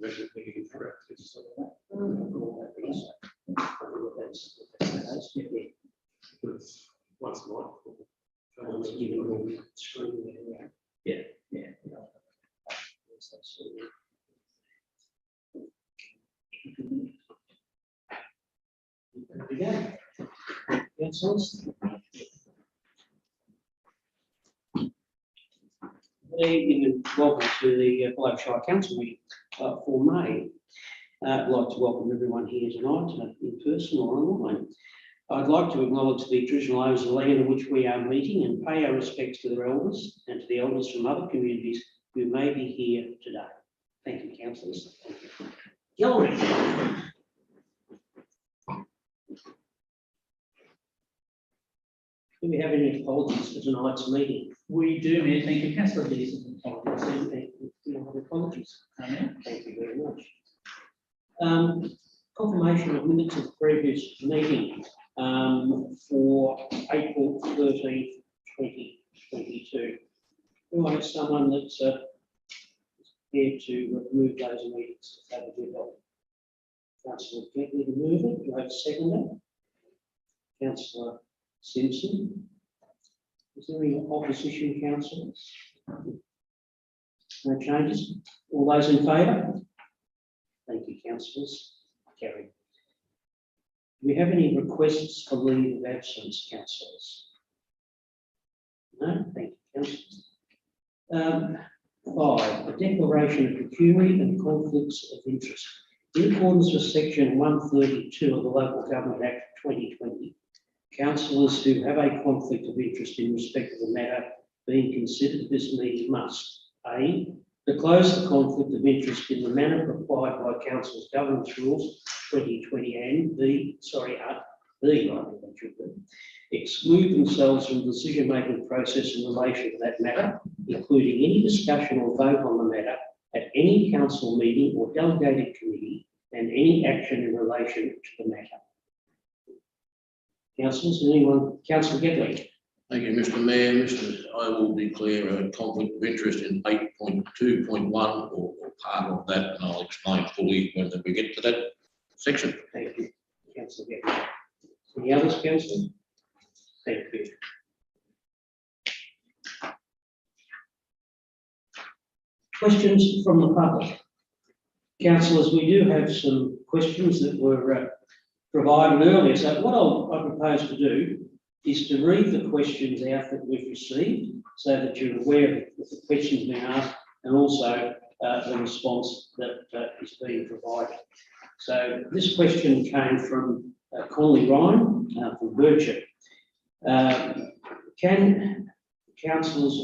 measure being correct. Once a month. Yeah. Good evening and welcome to the Buloke Shire Council meeting for May. I'd like to welcome everyone here tonight, in person or online. I'd like to acknowledge the traditional owners of the land in which we are meeting and pay our respects to their elders and to the elders from other communities who may be here today. Thank you, councillors. Hillary. Do we have any apologies for tonight's meeting? We do, Mayor. Thank you, Councillor Dearson. Apologies. Amen. Thank you very much. Confirmation of minutes of the previous meeting for April 13th, 2022. Do I have someone that's prepared to move those meetings? That would be helpful. Councillor Bentley to move it. Do I have a seconder? Councillor Simpson. Is there any opposition, councillors? No changes? All those in favour? Thank you, councillors. Carried. Do we have any requests for leave of absence, councillors? No? Thank you, councillors. 5. A declaration of pecuniary and conflicts of interest. In accordance with section 132 of the Local Government Act 2020, councillors who have a conflict of interest in respect of the matter being considered at this meeting must A. Disclose the conflict of interest in the manner required by Council's Governance Rules 2020 and B, exclude themselves from the decision-making process in relation to that matter, including any discussion or vote on the matter at any council meeting or delegated committee and any action in relation to the matter. Councillors, anyone? Councillor Getley. Thank you, Mr. Mayor. I will declare a conflict of interest in 8.2.1 or part of that, and I'll explain fully when we get to that section. Thank you, Councillor Getley. Any others, Councillor? Thank you. Questions from the public? Councillors, we do have some questions that were provided earlier. So what I propose to do is to read the questions out that we've received so that you're aware of the questions being asked and also the response that is being provided. So this question came from Conley Ryan from Birchip. Can councillors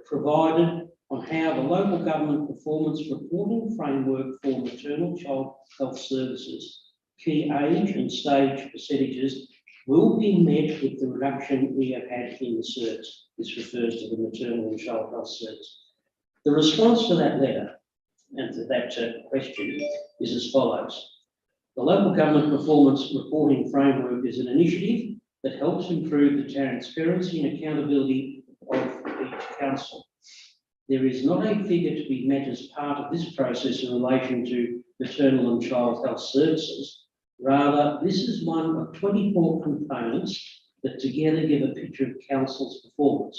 provided on how the local government performance reporting framework for maternal child health services, key age and stage percentages will be met with the reduction we have had in the service? This refers to the maternal and child health service. The response to that letter and to that question is as follows. The local government performance reporting framework is an initiative that helps improve the transparency and accountability of each council. There is not a figure to be met as part of this process in relation to maternal and child health services. Rather, this is one of 24 components that together give a picture of council's performance.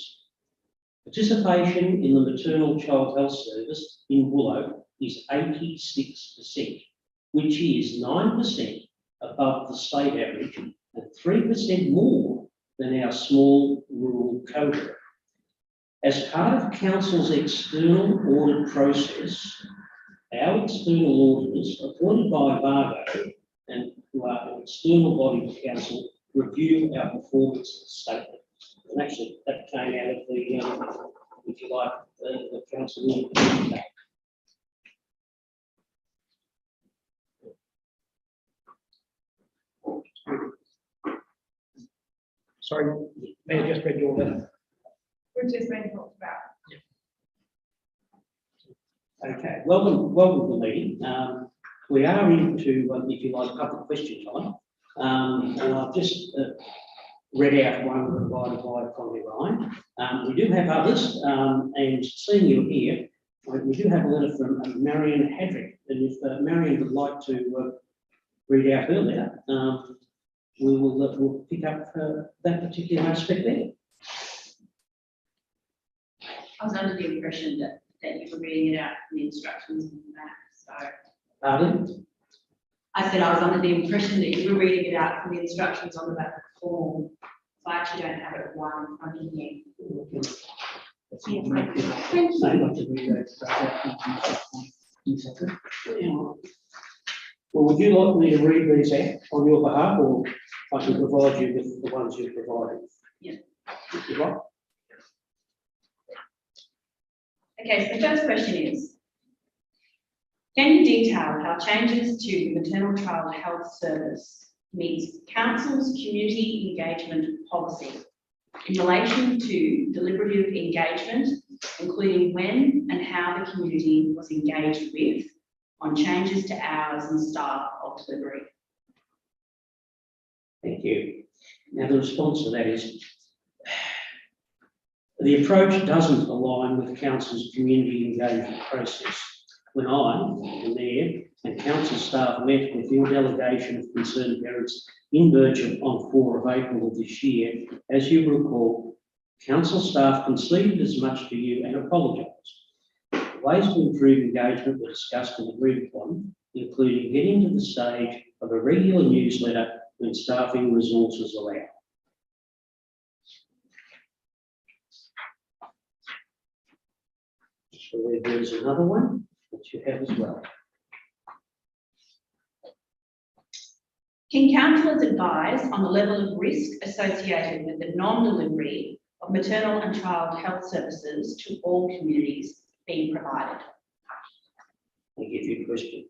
Participation in the maternal child health service in Buloke is 86%, which is 9% above the state average and 3% more than our small rural cohort. As part of council's external audit process, our external auditors appointed by Vargo and who are an external body of council review our performance statement. And actually, that came out of the, if you like, the council meeting. Sorry, may I just read your letter? We've just been talked about. Okay, welcome to the meeting. We are into, if you like, public question time. And I've just read out one provided by Conley Ryan. We do have others, and seeing you here, We do have a letter from Marion Hadrick, and if Marion would like to read out her letter, we'll pick up that particular aspect there. I was under the impression that you were reading it out from the instructions on the back, so. Pardon? I said I was under the impression that you were reading it out from the instructions on the back of the form. So I actually don't have it one in front of me. Thank you. Well, would you like me to read these out on your behalf, or I can provide you with the ones you provided? Yeah. If you like. Okay, so the first question is, can you detail how changes to the maternal child health service meets council's community engagement policy in relation to deliberative engagement, including when and how the community was engaged with on changes to hours and staff of delivery? Thank you. Now, the response to that is, the approach doesn't align with council's community engagement process. When I, the Mayor, and council staff met with your delegation of concerned parents in Bircham on 4 of April of this year, as you recall, council staff conceded as much to you and apologised. Ways to improve engagement were discussed and agreed upon, including getting to the stage of a regular newsletter when staffing resources allow. So there's another one that you have as well. Can councillors advise on the level of risk associated with the non-delivery of maternal and child health services to all communities being provided? Thank you for your question.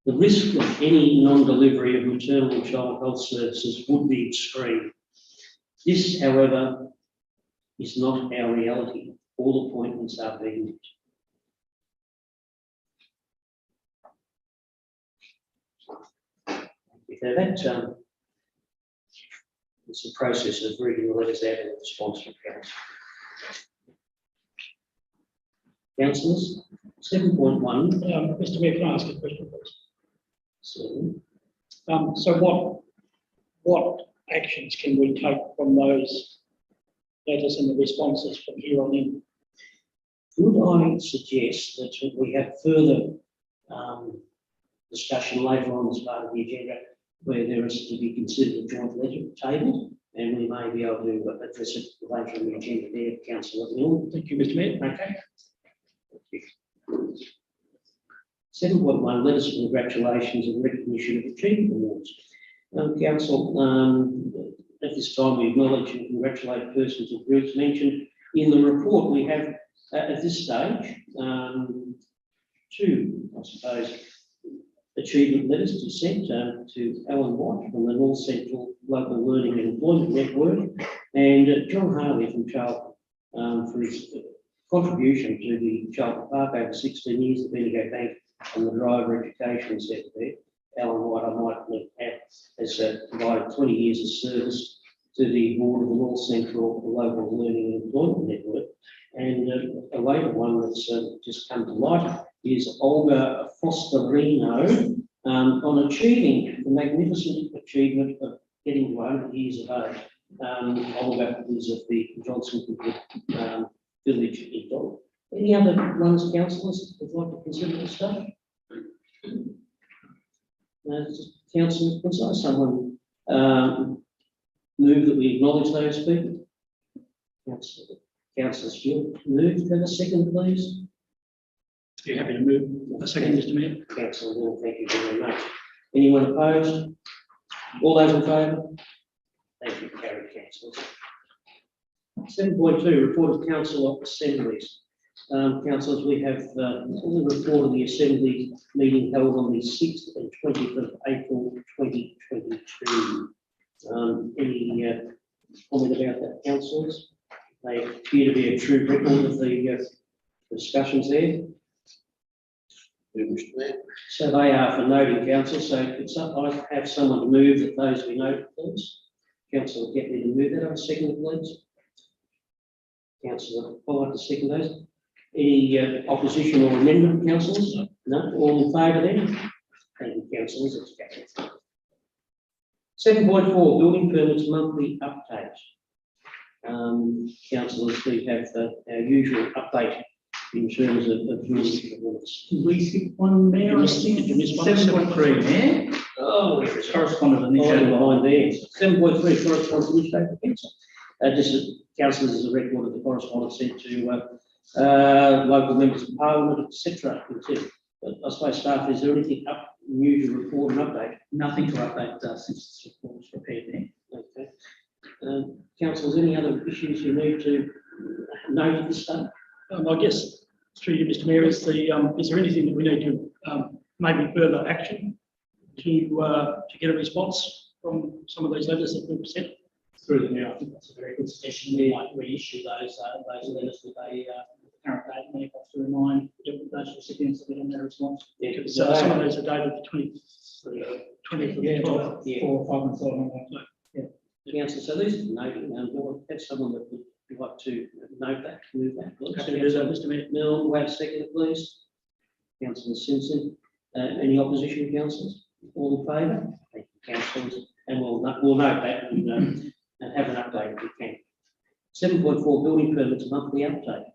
The risk of any non-delivery of maternal and child health services would be extreme. This, however, is not our reality. All appointments are being met. So that it's a process of reading the letters out in response from council. Councillors, 7.1. Mr. Mayor, can I ask a question, please? So, So what actions can we take from those letters and the responses from here on in? would I suggest that we have further discussion later on as part of the agenda, where there is to be considered a joint letter table, and we may be able to address it later in the agenda there, Councillor Milne. Thank you, Mr. Mayor. Okay. 7.1, letters of congratulations and recognition of achievement awards. Council, at this time we acknowledge and congratulate persons and groups mentioned in the report. We have at this stage 2, I suppose, achievement letters to send to Alan White from the North Central Local Learning and Employment Network, and John Harley from Charlton for his contribution to the Charlton Park over 16 years at Bendigo Bank and the Driver Education Centre there. Alan White, I might add, has provided 20 years of service to the board of the North Central Local Learning and Employment Network. And a later one that's just come to light is Olga Fosterino on achieving the magnificent achievement of getting to 100 years of age. Olga is of the Johnson village in Dol. Any other ones, councillors, that would like to consider this stuff? Councillor, was someone move that we acknowledge those people? Councillor Stewart, move. Have a second, please. You happy to move a second, Mr. Mayor? Councillor Wall, thank you very much. Anyone opposed? All those in favour? Thank you, carried, councillors. 7.2, report of council assemblies. Councillors, we have the report of the assembly meeting held on the 6th and 20th of April 2022. Any comment about that, councillors? They appear to be a true record of the discussions there. Mr. Mayor. So they are for noting, council. So could I have someone to move that those be noted, please? Councillor, get me to move that. I'll second, please. Councillor Pollard to second those. Any opposition or amendment, councillors? No, all in favour then? Thank you, councillors, it's carried. 7.4, building permits monthly update. Councillors, we have our usual update in terms of building permits. Did we skip one, Mayor? I think it missed one. 7.3, Mayor. Oh, Correspondent Item initiative. behind there. 7.3, correspondence initiated by council. Just as councillors, as a record of the correspondence sent to local members of parliament, etc. But I suppose, staff, is there anything new to report and update? Nothing to update since this report was prepared there. Okay. Councillors, any other issues you need to note at this stage? I guess through you, Mr. Mayor, is there anything that we need to maybe further action to get a response from some of these letters that we've sent? Through the mayor, I think that's a very good suggestion. We might reissue those letters with a current date, and if to remind those recipients that we don't have a response. Yeah, Because some of those are dated the 20th of the 12th. Yeah. 4 or 5 months old. Councillor, so these are noting, we'll have someone that would like to note that, move that, please. Happy to do that, Mr. Mayor. Mill, wait a second, please. Councillor Simpson, any opposition, councillors? All in favour? Thank you, councillors, and we'll note that and have an update if we can. 7.4, building permits monthly update.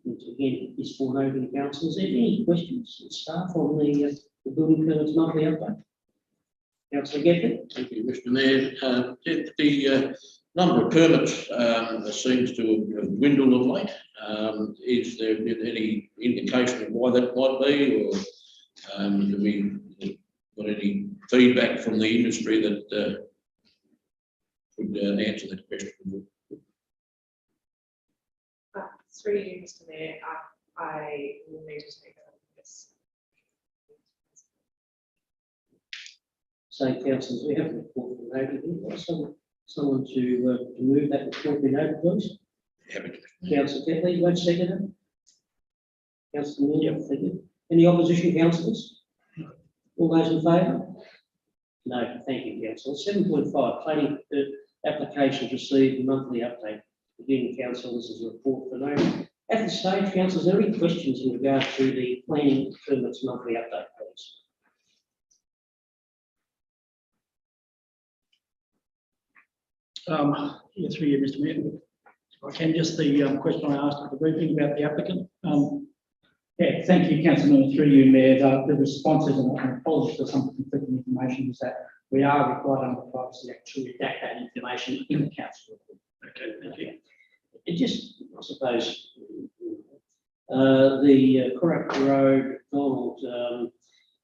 Which again is for noting, councillors. Any questions, staff, on the building permits monthly update? Councillor Geffen? Thank you, Mr. Mayor. The number of permits seems to have dwindled of late. Is there been any indication of why that might be, or have we got any feedback from the industry that could answer that question? Through you, Mr. Mayor, I will need to take that on this. So, councillors, we have a report from noted here. Someone to move that report be noted, please. Happy to, Mr. Mayor. Councillor Geffen, you won't second it? Councillor Mill, thank you. Any opposition, councillors? All those in favour? No, thank you, councillor. 7.5, planning applications received monthly update. Again, council, this is a report for noting. At this stage, councillors, are there any questions in regard to the planning permits monthly update, please? Yeah, through you, Mr. Mayor. If I can, just the question I asked at the briefing about the applicant. Yeah, thank you, Councillor, through you, Mayor. The responses, and apologies for some conflicting information, is that we are required under the Privacy Act to redact that information in the council report. Okay, thank you. It just, I suppose, the Corrupt Road, Donald, I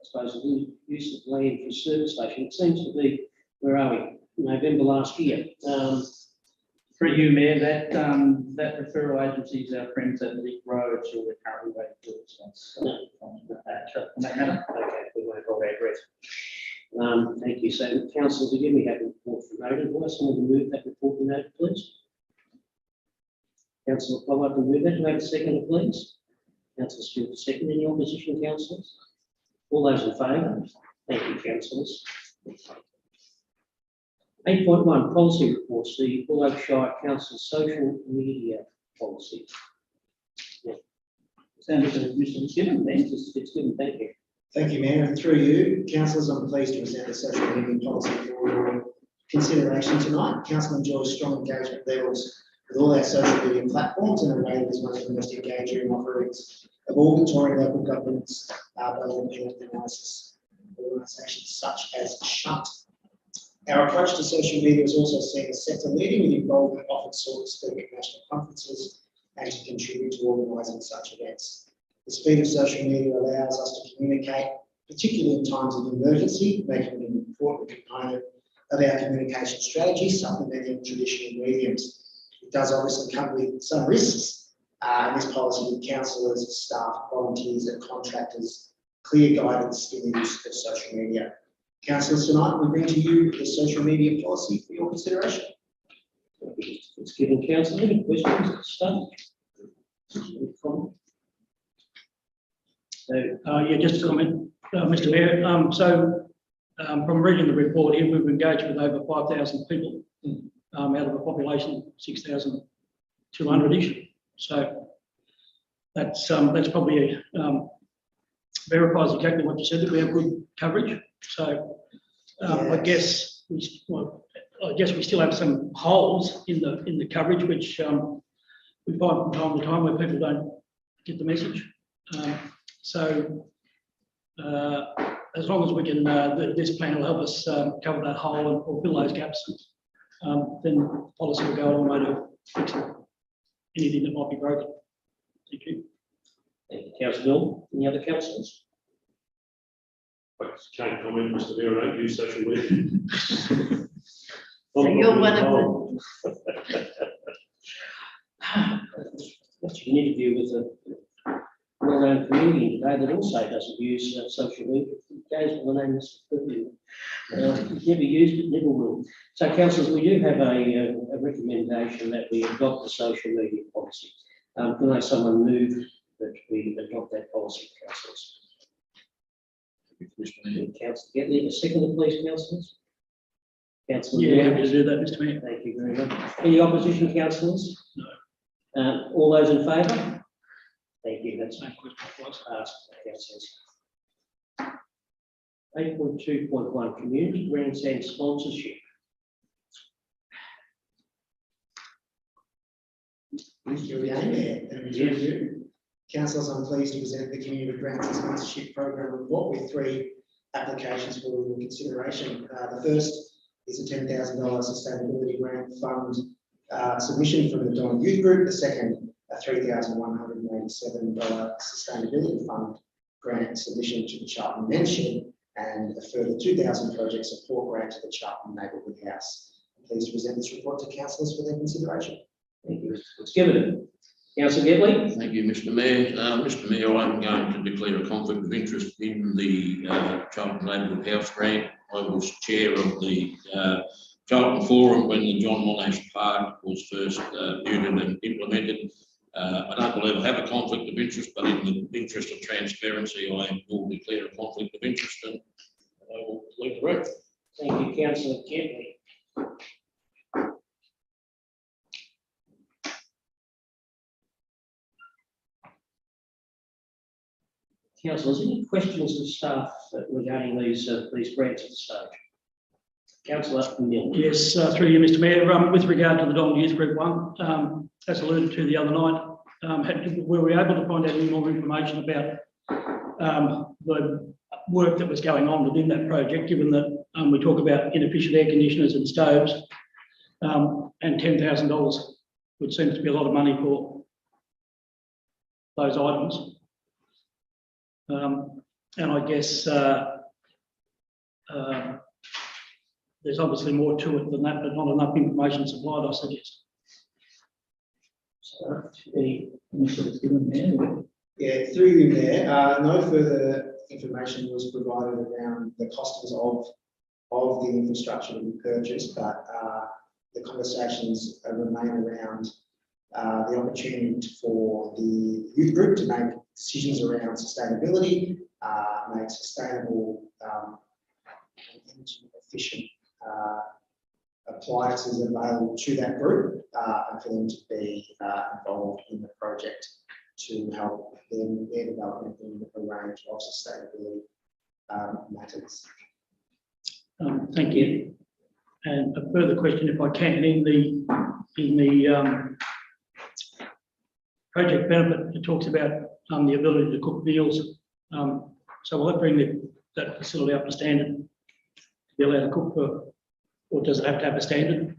suppose, the use of land for a service station, it seems to be, where are we? November last year. Through you, Mayor, that referral agency is our friends at Leak Roads, who are currently waiting for response. On that matter. Okay, we won't hold our breath. Thank you. So, councillors, again, we have a report for noted. Will someone to move that report for noted, please? Councillor Pollard, to move that. Do I have a second, please? Councillor Stewart, second. Any opposition, councillors? All those in favour? Thank you, councillors. 8.1, policy reports, the Buloke Shire Council social media policy. Sounds to Mr. Fitzgibbon, then, Mr. Fitzgibbon, thank you. Thank you, Mayor, and through you, councillors, I'm pleased to present the social media policy for your consideration tonight. Council enjoys strong engagement levels with all our social media platforms and a range of one of the most engaging offerings of all Victorian local governments, both independent and organisations such as SHUNT. Our approach to social media is also seen as sector leading, with involvement often sought to speak at national conferences and to contribute to organising such events. The speed of social media allows us to communicate, particularly in times of emergency, making it an important component of our communication strategy, supplementing traditional mediums. It does obviously come with some risks, and this policy with councillors, staff, volunteers and contractors clear guidance in the use of social media. Councillors, tonight we bring to you the social media policy for your consideration. It's given council. Any questions at the stage? Any comment? So, Yeah, just a comment, Mr. Mayor. From reading the report here, we've engaged with over 5,000 people out of a population of 6,200-ish. So that's probably verifies exactly what you said, that we have good coverage. So I guess we still have some holes in the coverage, which we find from time to time where people don't get the message. As long as we can, this plan will help us cover that hole or fill those gaps, then policy will go a long way to fixing anything that might be broken. Thank you. Thank you, Councillor Bill. Any other councillors? Can't comment, Mr. Mayor, I don't use social media. So you're one of them. That's an interview with a well-known comedian today that also doesn't use social media. It goes by the name of Mr. Bill. He's never used it, never will. So, councillors, we do have a recommendation that we adopt the social media policy. Can I someone move that we adopt that policy, councillors? Councillor Getley, a second, please, councillors. Councillor. Yeah, happy to do that, Mr. Mayor. Thank you very much. Any opposition, councillors? No. All those in favour? Thank you. That's Same question twice. asked, councillors. 8.2.1 Community Grants and Sponsorship. Here we are, Mayor. And Yes. Councillors, I'm pleased to present the Community Grants and Sponsorship Program report with 3 applications for your consideration. The first is a $10,000 Sustainability Grant Fund submission from the Don Youth Group. The second, a $3,187 Sustainability Fund grant submission to the Charlton Men's Shed, and a further $2,000 project support grant to the Charlton Neighbourhood House. I'm pleased to present this report to councillors for their consideration. Thank you. Let's give it. Councillor Getley. Thank you, Mr. Mayor. Mr. Mayor, I'm going to declare a conflict of interest in the Charlton Neighbourhood House grant. I was chair of the Charlton Forum when the John Monash Park was first viewed and implemented. I don't believe I have a conflict of interest, but in the interest of transparency, I will declare a conflict of interest, and I will leave the room. Thank you, Councillor Getley. Councillors, any questions of staff regarding these grants at the stage? Councillor Milne. Yes, through you, Mr. Mayor. With regard to the Don Youth Group one, as alluded to the other night, were we able to find out any more information about the work that was going on within that project, given that we talk about inefficient air conditioners and stoves, and $10,000, which seems to be a lot of money for those items. And I guess there's obviously more to it than that, but not enough information supplied, I suggest. So, Yeah, through you there, no further information was provided around the costings of the infrastructure that we purchased, but the conversations remain around the opportunity for the youth group to make decisions around sustainability, make sustainable energy efficient appliances available to that group, and for them to be involved in the project to help in their development in a range of sustainability matters. Thank you. And a further question, if I can, in the project benefit, it talks about the ability to cook meals. So will that bring that facility up to standard to be allowed to cook for, or does it have to have a standard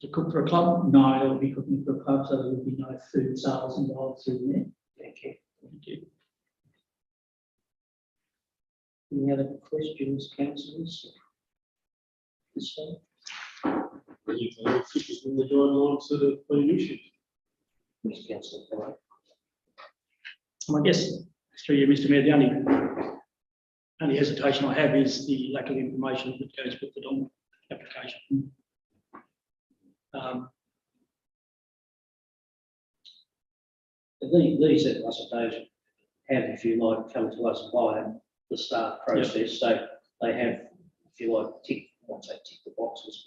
to cook for a club? No, it'll be cooking for a club, so there will be no food sales involved in there. thank you. Thank you. Any other questions, councillors? This side? When you can fit within the guidelines that have been issued. Yes, councillor Kelly. I guess, through you, Mr. Mayor, the only hesitation I have is the lack of information that goes with the DOM application. These, I suppose, have, if you like, come to us via the staff process. So they have, if you like, tick the boxes,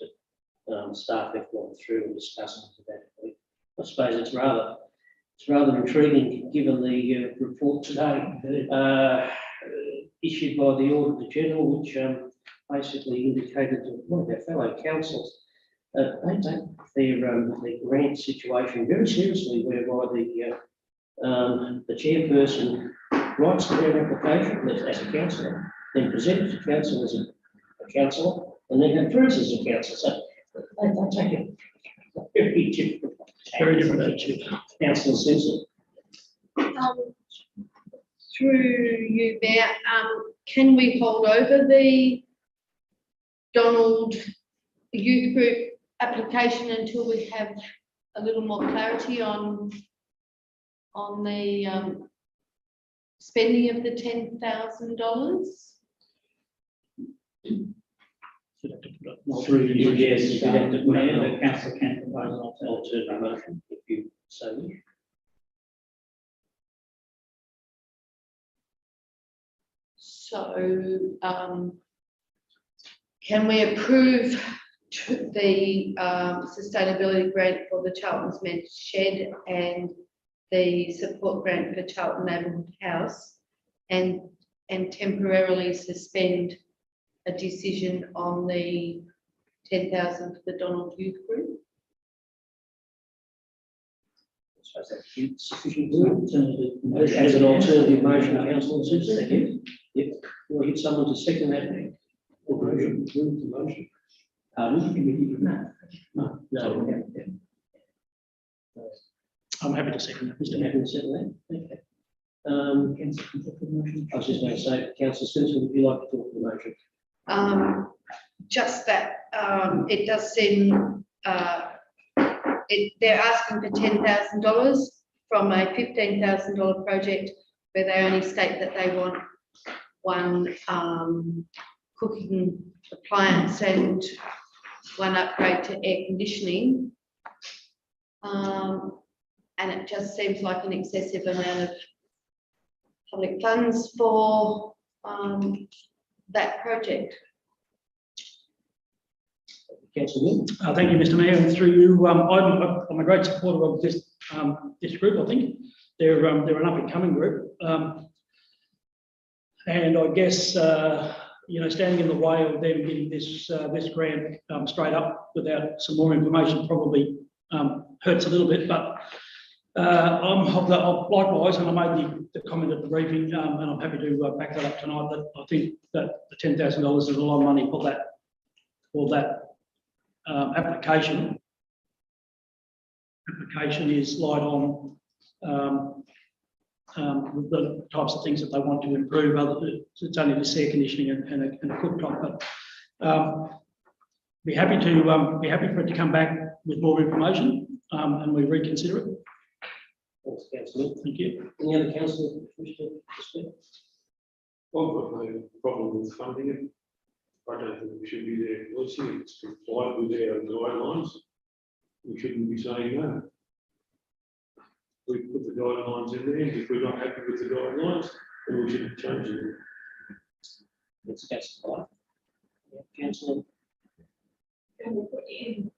but staff have gone through and discussed it. I suppose it's rather It's rather intriguing, given the report today, issued by the Auditor General, which basically indicated to one of our fellow councils they take their grant situation very seriously, whereby the chairperson writes their application as a councillor, then presents to council as a councillor, and then approves as a councillor. So they take it very different attitude. Councillor Simpson. Through you, Mayor, can we hold over the Donald Youth Group application until we have a little more clarity on the spending of the $10,000? Should have to put up Through you, yes, you have to put Mayor, an the council can propose an alternative motion if you so wish. So, can we approve the sustainability grant for the Charlton's Men's Shed and the support grant for Charlton Neighbourhood House and temporarily suspend a decision on the 10,000 for the Donald Youth Group? So is that sufficient? As an alternative motion, councillor Simpson, second. Yep. Will I get someone to second that motion? Move the motion. No. I'm happy to second that, Mr. Mr. Mayor. Happy to second that? Okay. I was just going to say, councillor Simpson, would you like to talk to the motion? Just that it does seem they're asking for $10,000 from a $15,000 project where they only state that they want one cooking appliance and one upgrade to air conditioning. And it just seems like an excessive amount of public funds for that project. Councillor Moore? Thank you, Mr. Mayor, and through you, I'm a great supporter of this group. I think they're an up and coming group, and I guess standing in the way of them getting this grant straight up without some more information probably hurts a little bit. But I'm likewise, and I made the comment at the briefing, and I'm happy to back that up tonight. That I think that the $10,000 is a lot of money for that application. Application is light on the types of things that they want to improve. It's only the air conditioning and a cooktop. But be happy for it to come back with more information and we reconsider it. Thanks, councillor. Thank you. Any other councillor wish to speak? I've got no problem with funding it. I don't think we should be there voicing it's compliant with our guidelines. We shouldn't be saying no. We put the guidelines in there, and if we're not happy with the guidelines, then we should change it. Let's specify. Yeah, councillor. Can we put in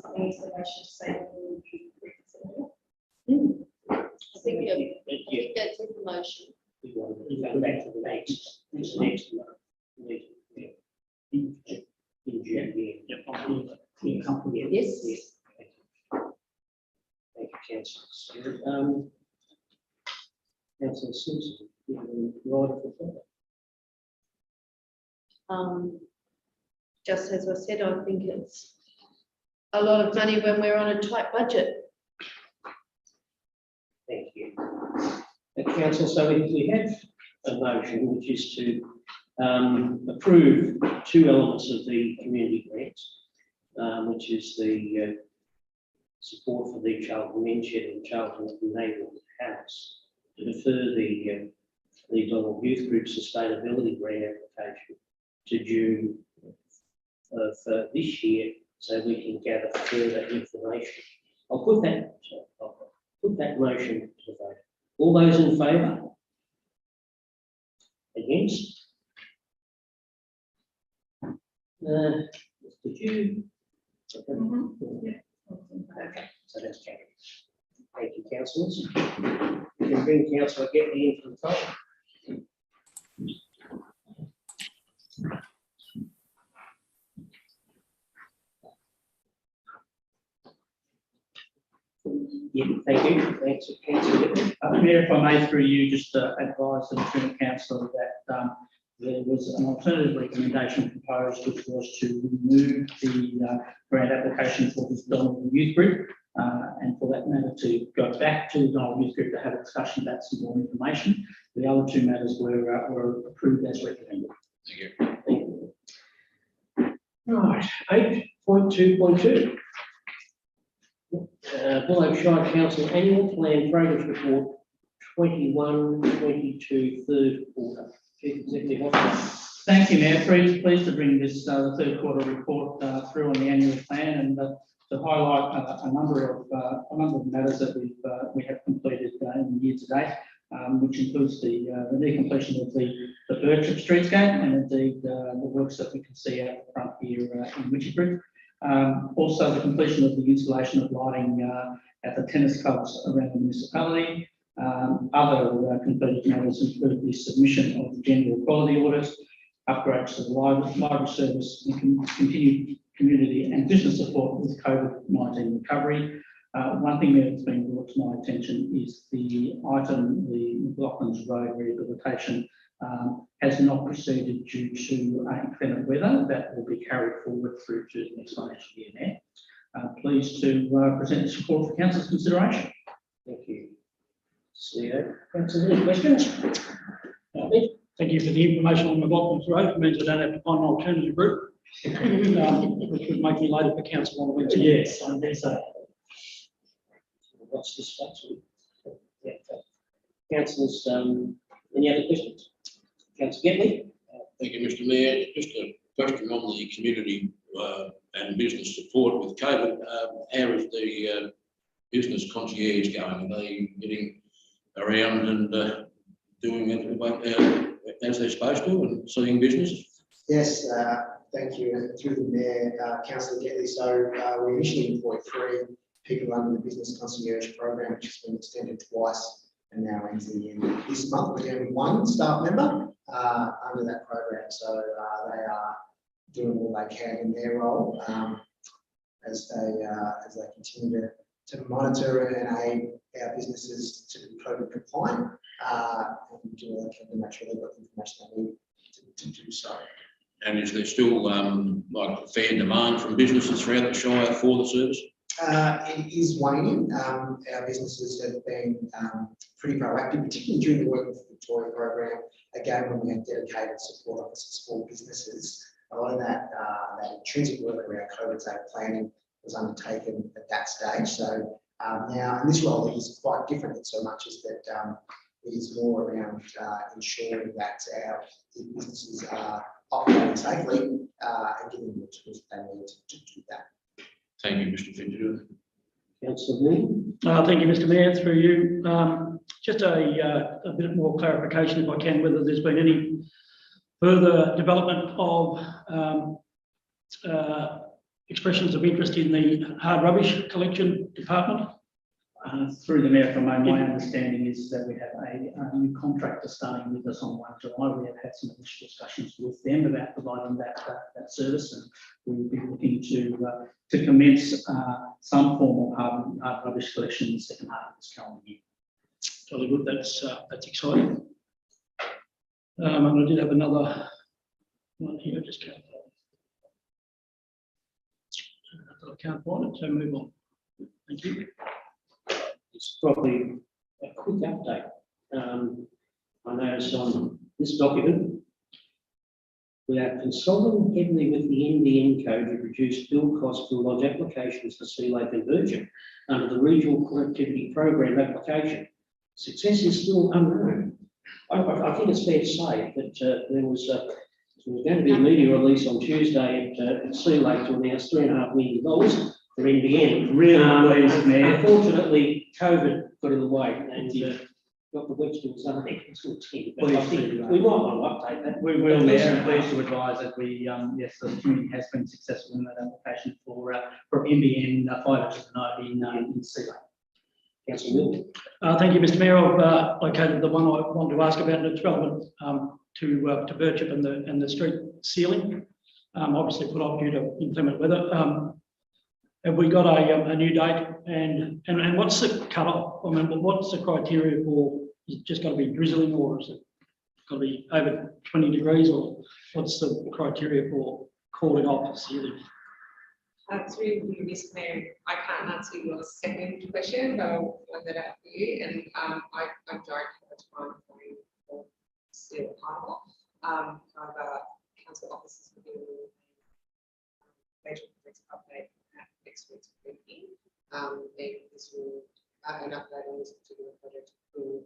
something explanation to say that we will be reconsidering? I think that's information. We want to go back to the next month. In June, yeah. Yes. Thank you, councillor. Councillor Simpson, you have any right for that? Just as I said, I think it's a lot of money when we're on a tight budget. Thank you. Council, so we have a motion which is to approve two elements of the community grants, which is the support for the Charlton Men's Shed and Charlton Neighbourhood House, to defer the Donald Youth Group Sustainability Grant application to June of this year, so we can gather further information. I'll put that motion to the vote. All those in favour? Against? Did you? Okay, so that's carried. Thank you, councillors. We can bring councillor Getty into the top. Yeah, thank you. Thanks, councillor Getty. Mayor, if I may, through you, just advise the Lieutenant Councillor that there was an alternative recommendation proposed, which was to remove the grant application for this Donald Youth Group, and for that matter to go back to the Donald Youth Group to have a discussion about some more information. The other two matters were approved as recommended. Thank you. Thank you. Right, 8.2.2. Buloke Shire Council Annual Plan Progress Report 21-22 third quarter. Chief Executive Officer. Thank you, Mayor. Pleased to bring this the third quarter report through on the annual plan and to highlight a number of matters that we have completed in the year to date, which includes the near completion of the Birchip Streetscape and indeed the works that we can see out the front here in Witchetbury. Also, the completion of the installation of lighting at the tennis clubs around the municipality. Other completed matters include the submission of the general quality audit, upgrades to the library service, and continued community and business support with COVID-19 recovery. One thing that's been brought to my attention is the item, the McLaughlin's Road rehabilitation, has not proceeded due to inclement weather. That will be carried forward through to the next financial year now. Pleased to present this report for council's consideration. Thank you. CEO, councillor, any questions? Thank you for the information on McLaughlin's Road. It means I don't have to find an alternative route, which would make me later for council on the Wednesday. Yes, I think so. What's this space? Yeah. Councillors, any other questions? Councillor Getty? Thank you, Mr. Mayor. Just a question on the community and business support with COVID. How is the business concierge going? Are they getting around and doing it as they're supposed to and seeing business? Yes, thank you. And through the Mayor, Councillor Getty. So we initially employed 3 people under the business concierge program, which has been extended twice and now ends the end of this month. We're down 1 staff member under that program. So they are doing all they can in their role as they continue to monitor and aid our businesses to be COVID compliant and do all they can to make sure they've got the information they need to do so. And is there still like fair demand from businesses throughout the Shire for the service? It is waning. Our businesses have been pretty proactive, particularly during the Work with Victoria program. Again, when we have dedicated support officers for businesses, a lot of that intrinsic work around COVID-safe planning was undertaken at that stage. So now, and this role is quite different in so much as that it is more around ensuring that our businesses are operating safely and giving them the tools they need to do that. Thank you, Mr. Fitzgerald. Councillor Lee? Thank you, Mr. Mayor, through you. Just a bit more clarification, if I can, whether there's been any further development of expressions of interest in the hard rubbish collection department. Through the Mayor, from my understanding is that we have a new contractor starting with us on 1 July. We have had some initial discussions with them about providing that service, and we will be looking to commence some form of hard rubbish collection in the second half of this calendar year. Jolly good, that's exciting. And I did have another one here, just can't find it, so move on. Thank you. It's probably a quick update. I noticed on this document, we are consulting heavily with the NBN code to reduce bill costs for lodge applications for Sea Lake and Virgin under the Regional Connectivity Program application. Success is still unknown. I think it's fair to say that there was going to be a media release on Tuesday at Sea Lake to announce $3.5 million for NBN. Really pleased, Mayor. Unfortunately, COVID got in the way and Dr. Webster was unable to attend. But I think we might want to update that. We will, Mayor, and pleased to advise that yes, the community has been successful in that application for NBN fibre to the node in Sea Lake. Councillor Milne. Thank you, Mr Mayor. I've located the one I want to ask about, and it's relevant to Birchip and the street ceiling. Obviously put off due to inclement weather. Have we got a new date, and what's the cut-off? I mean, what's the criteria for, is it just got to be drizzling, or is it got to be over 20 degrees, or what's the criteria for calling off ceiling? Through you, Mr. Mayor, I can't answer your second question, but I'll find that out for you. And I don't have a time frame for steel pile. However, council officers will be major projects update at next week's meeting. And this will an update on this particular project will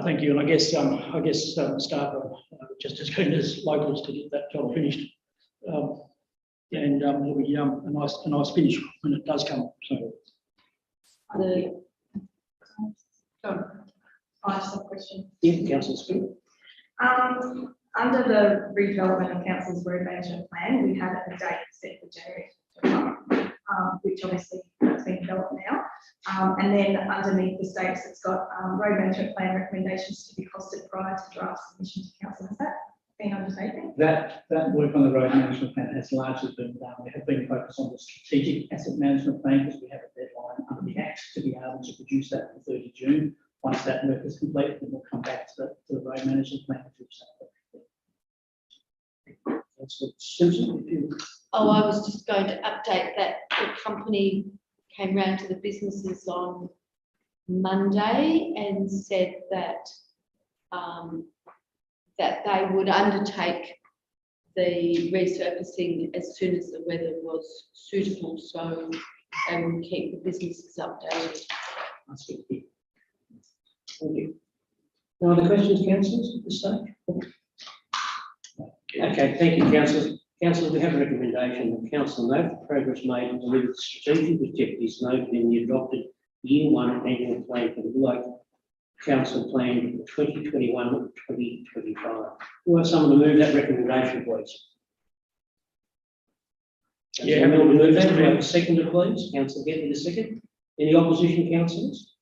Thank you, and I guess staff are just as keen as locals to get that job finished. And it'll be a nice finish when it does come. So, I just have a question. Yeah, Councillor Smith. Under the redevelopment of council's road management plan, we had a date set for January, which obviously has been developed now. And then underneath the states, it's got road management plan recommendations to be costed prior to draft submission to council. Has that been undertaken? That work on the road management plan has largely been done. We have been focused on the strategic asset management plan because we have a deadline under the Act to be able to produce that on 30 June. Once that work is complete, then we'll come back to the road management plan. Councillor Simpson, if you. Oh, I was just going to update that the company came round to the businesses on Monday and said that that they would undertake the resurfacing as soon as the weather was suitable, so they would keep the businesses updated. That's good. Thank you. No other questions, councillors, at this stage? Okay, thank you, councillors. Councillors, we have a recommendation that council note the progress made and delivered the strategic objectives noted in the adopted Year 1 annual plan for the Buloke Council Plan 2021-2025. Who are someone to move that recommendation, please? Yeah, Councillor Milne to move that. Do we have a seconder, please? Councillor Getty, the second. Any opposition, councillors?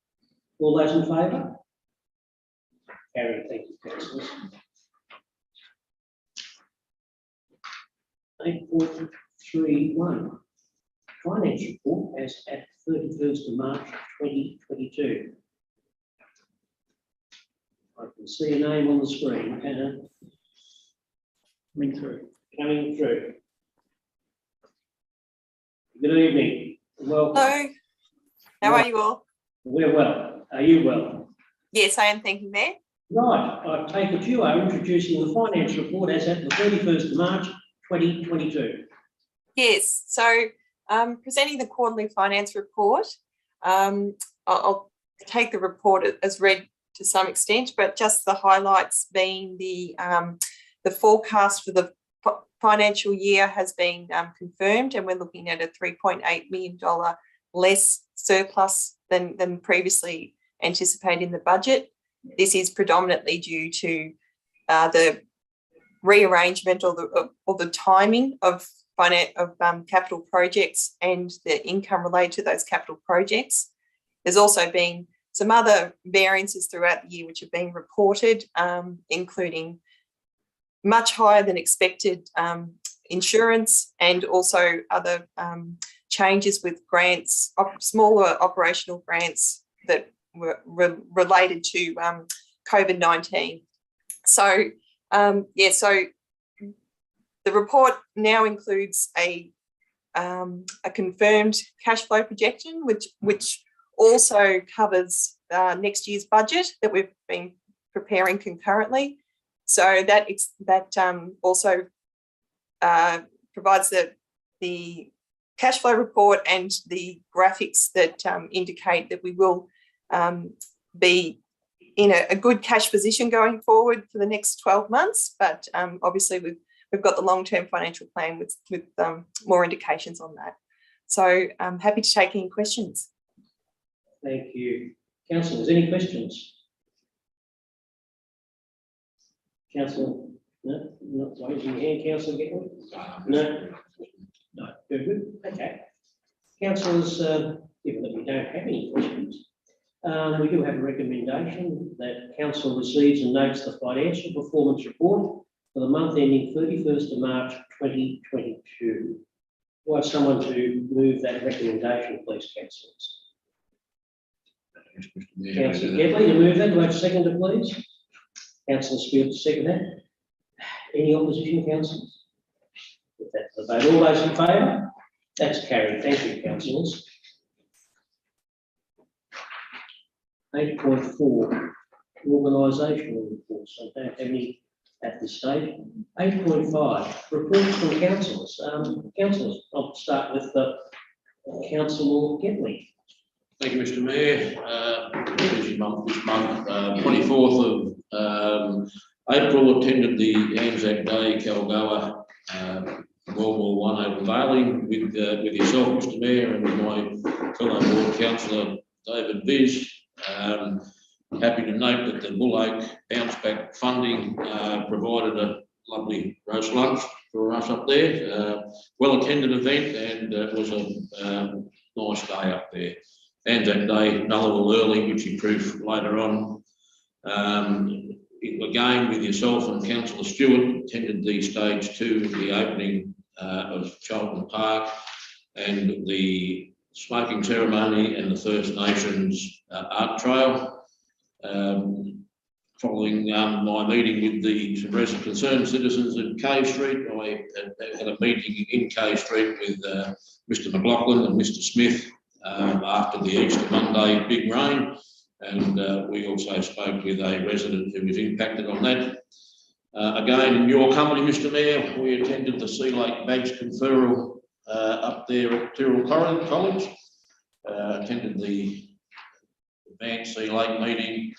All those in favour? Carried. Thank you, councillors. 8.31. Finance report as at 31st of March 2022. I can see a name on the screen. Coming through. Good evening. Well, hello. How are you all? We're well. Are you well? Yes, I am. Thank you, Mayor. Right. I take it you are introducing the finance report as at the 31st of March 2022. Yes. So, presenting the quarterly finance report. I'll take the report as read to some extent, but just the highlights being the forecast for the financial year has been confirmed, and we're looking at a $3.8 million less surplus than previously anticipated in the budget. This is predominantly due to the rearrangement or the timing of capital projects and the income related to those capital projects. There's also been some other variances throughout the year which have been reported, including much higher than expected insurance and also other changes with grants, smaller operational grants that were related to COVID-19. So, so the report now includes a confirmed cash flow projection, which also covers next year's budget that we've been preparing concurrently. So that also provides the cash flow report and the graphics that indicate that we will be in a good cash position going forward for the next 12 months. But obviously we've got the long-term financial plan with more indications on that. So I'm happy to take any questions. Thank you. Councillors, any questions? Councillor, no, not raising your hand. Councillor Getwood? No. No, very good. Okay. Councillors, given that we don't have any questions, we do have a recommendation that council receives and notes the financial performance report for the month ending 31st of March 2022. Do I have someone to move that recommendation, please, councillors? Councillor Gedley to move that. Do I have a seconder, please? Councillor Spear to second that. Any opposition, councillors? Put that to the vote. All those in favour? That's carried. Thank you, councillors. 8.4, organisational reports. I don't have any at this stage. 8.5, reports from councillors. Councillors, I'll start with Councillor Gedley. Thank you, Mr Mayor. Busy month this month. 24th of April, attended the Anzac Day Kalgoa World War I unveiling with yourself, Mr Mayor, and my fellow board councillor David Viz. Happy to note that the Buloke bounce back funding provided a lovely roast lunch for us up there. Well attended event, and it was a nice day up there. Anzac Day, another little early, which improved later on. Again, with yourself and Councillor Stewart, attended the stage 2 of the opening of Charlton Park and the smoking ceremony and the First Nations art trail. Following my meeting with the concerned citizens in Cave Street, I had a meeting in Cave Street with Mr McLaughlin and Mr Smith after the Easter Monday big rain, and we also spoke with a resident who was impacted on that. Again, in your company, Mr Mayor, we attended the Sea Lake badge conferral up there at Tyrrell College. Attended the Advanced Sea Lake meeting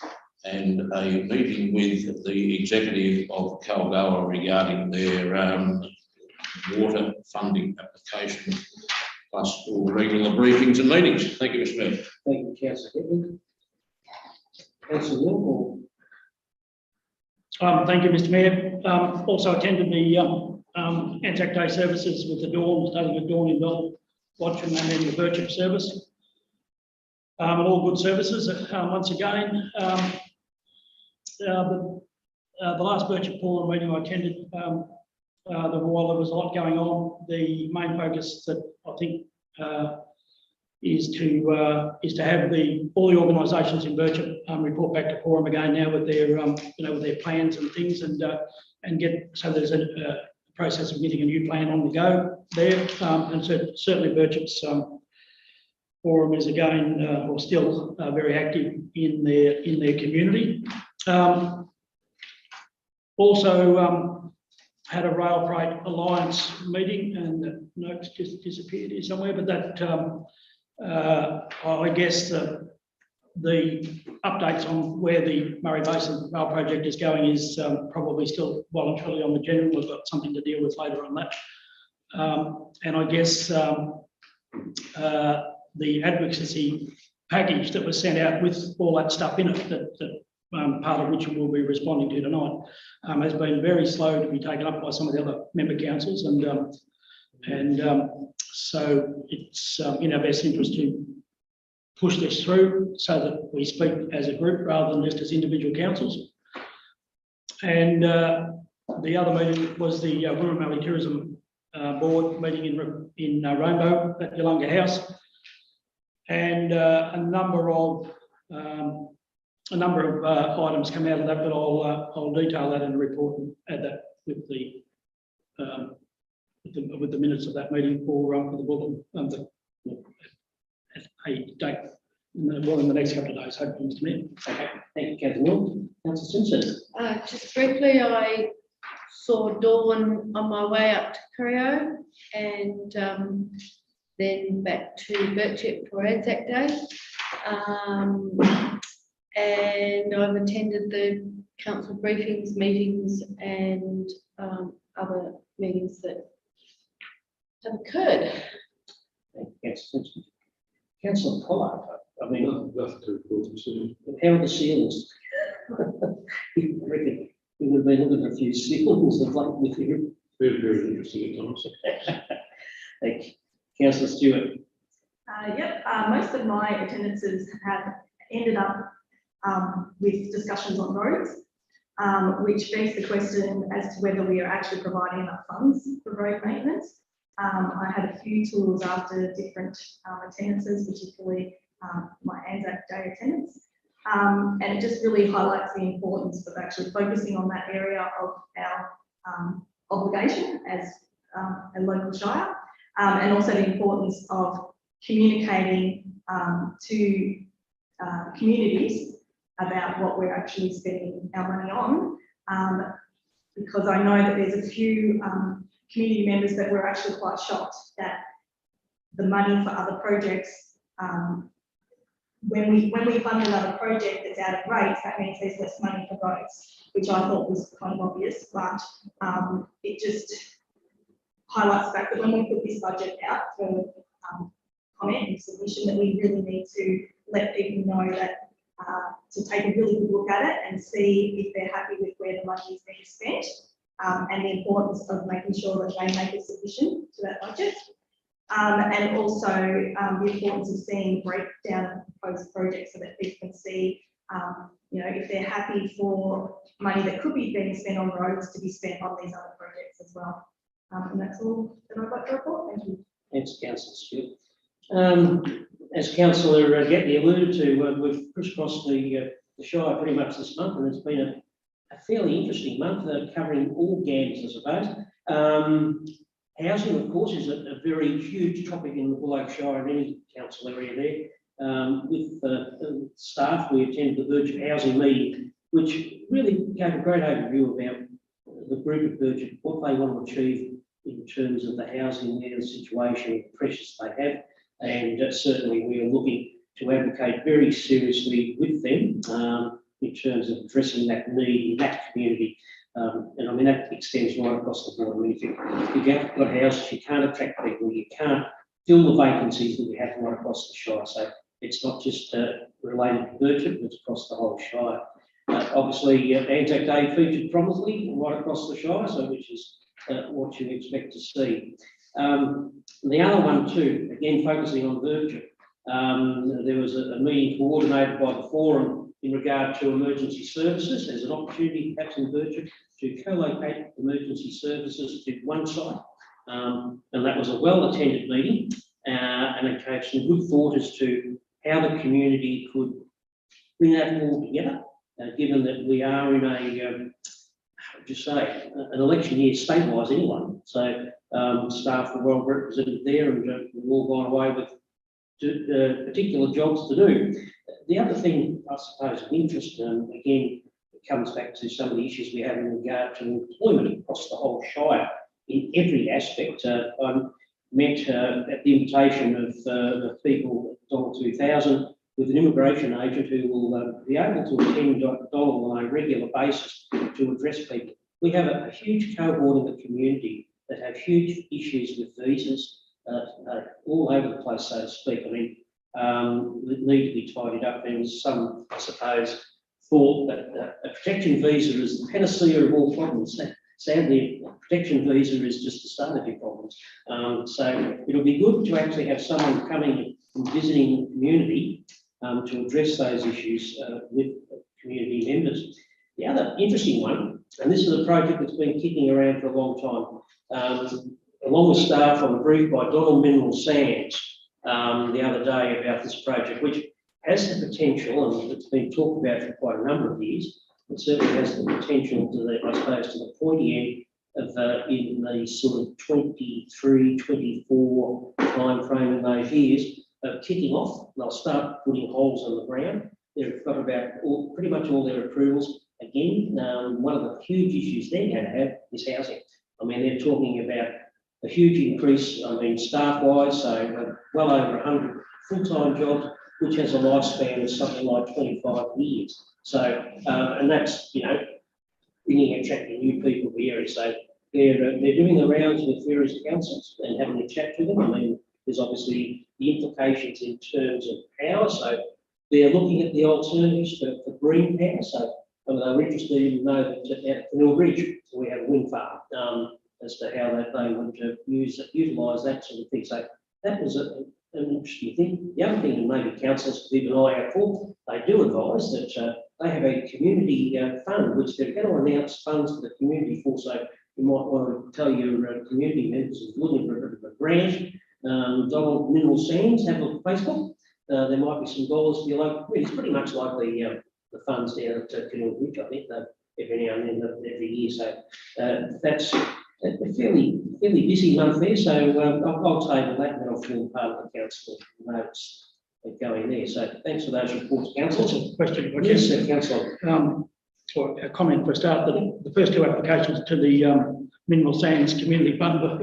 and a meeting with the executive of Kalgoa regarding their water funding application, plus all regular briefings and meetings. Thank you, Mr Mayor. Thank you, Councillor Gedley. Councillor Wilmore. Thank you, Mr Mayor. Also attended the Anzac Day services with the Dawn, starting with Dawn in Bell Watcham and then the Birchip service. All good services once again. The last Birchip Forum meeting I attended, while there was a lot going on, the main focus that I think is to have all the organisations in Birchip report back to Forum again now with their with their plans and things, and get so there's a process of getting a new plan on the go there, and so certainly Birchip's Forum is again or still very active in their community. Also had a Rail Freight Alliance meeting, and the notes just disappeared here somewhere, but that I guess the updates on where the Murray Basin Rail Project is going is probably still well and truly on the general. We've got something to deal with later on that. And I guess the advocacy package that was sent out with all that stuff in it, that part of which we'll be responding to tonight, has been very slow to be taken up by some of the other member councils, and so it's in our best interest to push this through so that we speak as a group rather than just as individual councils. And the other meeting was the Wirral Valley Tourism Board meeting in Rainbow at Yolunga House, and a number of items come out of that, but I'll detail that in the report and add that with the minutes of that meeting for the bulletin at a date in the next couple of days, hopefully, Mr Mayor. Okay, thank you, Councillor Wilmore. Councillor Simpson. Just briefly, I saw Dawn on my way up to Corio and then back to Birchip for Anzac Day. And I've attended the council briefings, meetings and other meetings that have occurred. Thank you, Councillor Simpson. Councillor Pollard, I mean, Nothing to report, so. how are the ceilings? I reckon we would have been looking at a few ceilings of late with you. Very, very interesting at times. Thank you. Councillor Stewart. Most of my attendances have ended up with discussions on roads, which begs the question as to whether we are actually providing enough funds for road maintenance. I had a few tours after different attendances, particularly my Anzac Day attendance. And it just really highlights the importance of actually focusing on that area of our obligation as a local shire, and also the importance of communicating to communities about what we're actually spending our money on, because I know that there's a few community members that were actually quite shocked that the money for other projects, when we fund another project that's out of rates, that means there's less money for roads, which I thought was kind of obvious, but it just highlights the fact that when we put this budget out for comment and submission, that we really need to let people know that to take a really good look at it and see if they're happy with where the money is being spent, and the importance of making sure that they make a submission to that budget. And also the importance of seeing breakdown of proposed projects so that people can see, if they're happy for money that could be being spent on roads to be spent on these other projects as well. And that's all that I've got to report. Thank you. Thanks, Councillor Stewart. As Councillor Gatley alluded to, we've crisscrossed the Shire pretty much this month, and it's been a fairly interesting month, covering all gams, I suppose. Housing, of course, is a very huge topic in the Buloke Shire and any council area there. With staff, we attended the Virgin Housing meeting, which really gave a great overview about the group of Virgin, what they want to achieve in terms of the housing there, the situation, the pressures they have. And certainly we are looking to advocate very seriously with them in terms of addressing that need in that community. And I mean, that extends right across the board. I mean, if you haven't got houses, you can't attract people, you can't fill the vacancies that we have right across the Shire. So it's not just related to Birchip, it's across the whole Shire. Obviously, Anzac Day featured prominently right across the Shire, so which is what you expect to see. The other one too, again focusing on Birchip, there was a meeting coordinated by the forum in regard to emergency services. There's an opportunity perhaps in Birchip to co-locate emergency services to one site, and that was a well-attended meeting, and it gave some good thought as to how the community could bring that all together, given that we are in a an election year state-wise anyway. So staff are well represented there, and we've all gone away with particular jobs to do. The other thing, I suppose, of interest, again, it comes back to some of the issues we have in regard to employment across the whole Shire in every aspect. I met at the invitation of the people at Dollar 2000 with an immigration agent who will be able to attend Dollar on a regular basis to address people. We have a huge cohort in the community that have huge issues with visas all over the place, so to speak. I mean, that need to be tidied up. And some, I suppose, thought that a protection visa is the panacea of all problems. Sadly, a protection visa is just the start of your problems. So it'll be good to actually have someone coming and visiting the community to address those issues with community members. The other interesting one, and this is a project that's been kicking around for a long time, along with staff, I'm briefed by Donald Mineral Sands the other day about this project, which has the potential, and it's been talked about for quite a number of years, it certainly has the potential to the, I suppose, to the pointy end of in the sort of 23, 24 time frame in those years of kicking off. They'll start putting holes in the ground. They've got about pretty much all their approvals. Again, one of the huge issues they're going to have is housing. I mean, they're talking about a huge increase, I mean, staff-wise, so well over 100 full-time jobs, which has a lifespan of something like 25 years. So, and that's, bringing and attracting new people to the area. So they're doing the rounds with various councils and having a chat to them. I mean, there's obviously the implications in terms of power. So they're looking at the alternatives for green power. So they're interested in know that at Mill Ridge we have a wind farm as to how they would utilise that sort of thing. So that was an interesting thing. The other thing that maybe councillors keep an eye out for, they do advise that they have a community fund, which they're going to announce funds for the community for. So you might want to tell your community members if you're looking for a grant, Donald Mineral Sands, have a look at Facebook. There might be some dollars for your local. It's pretty much like the funds down at Kenilworth Ridge, I think, every now and then, every year. So that's a fairly busy month there. So I'll table that, and then I'll form part of the council notes going there. So thanks for those reports, councillors. Just a question. if I can. Yes, councillor. Or a comment for a start, that the first two applications to the Mineral Sands Community Fund were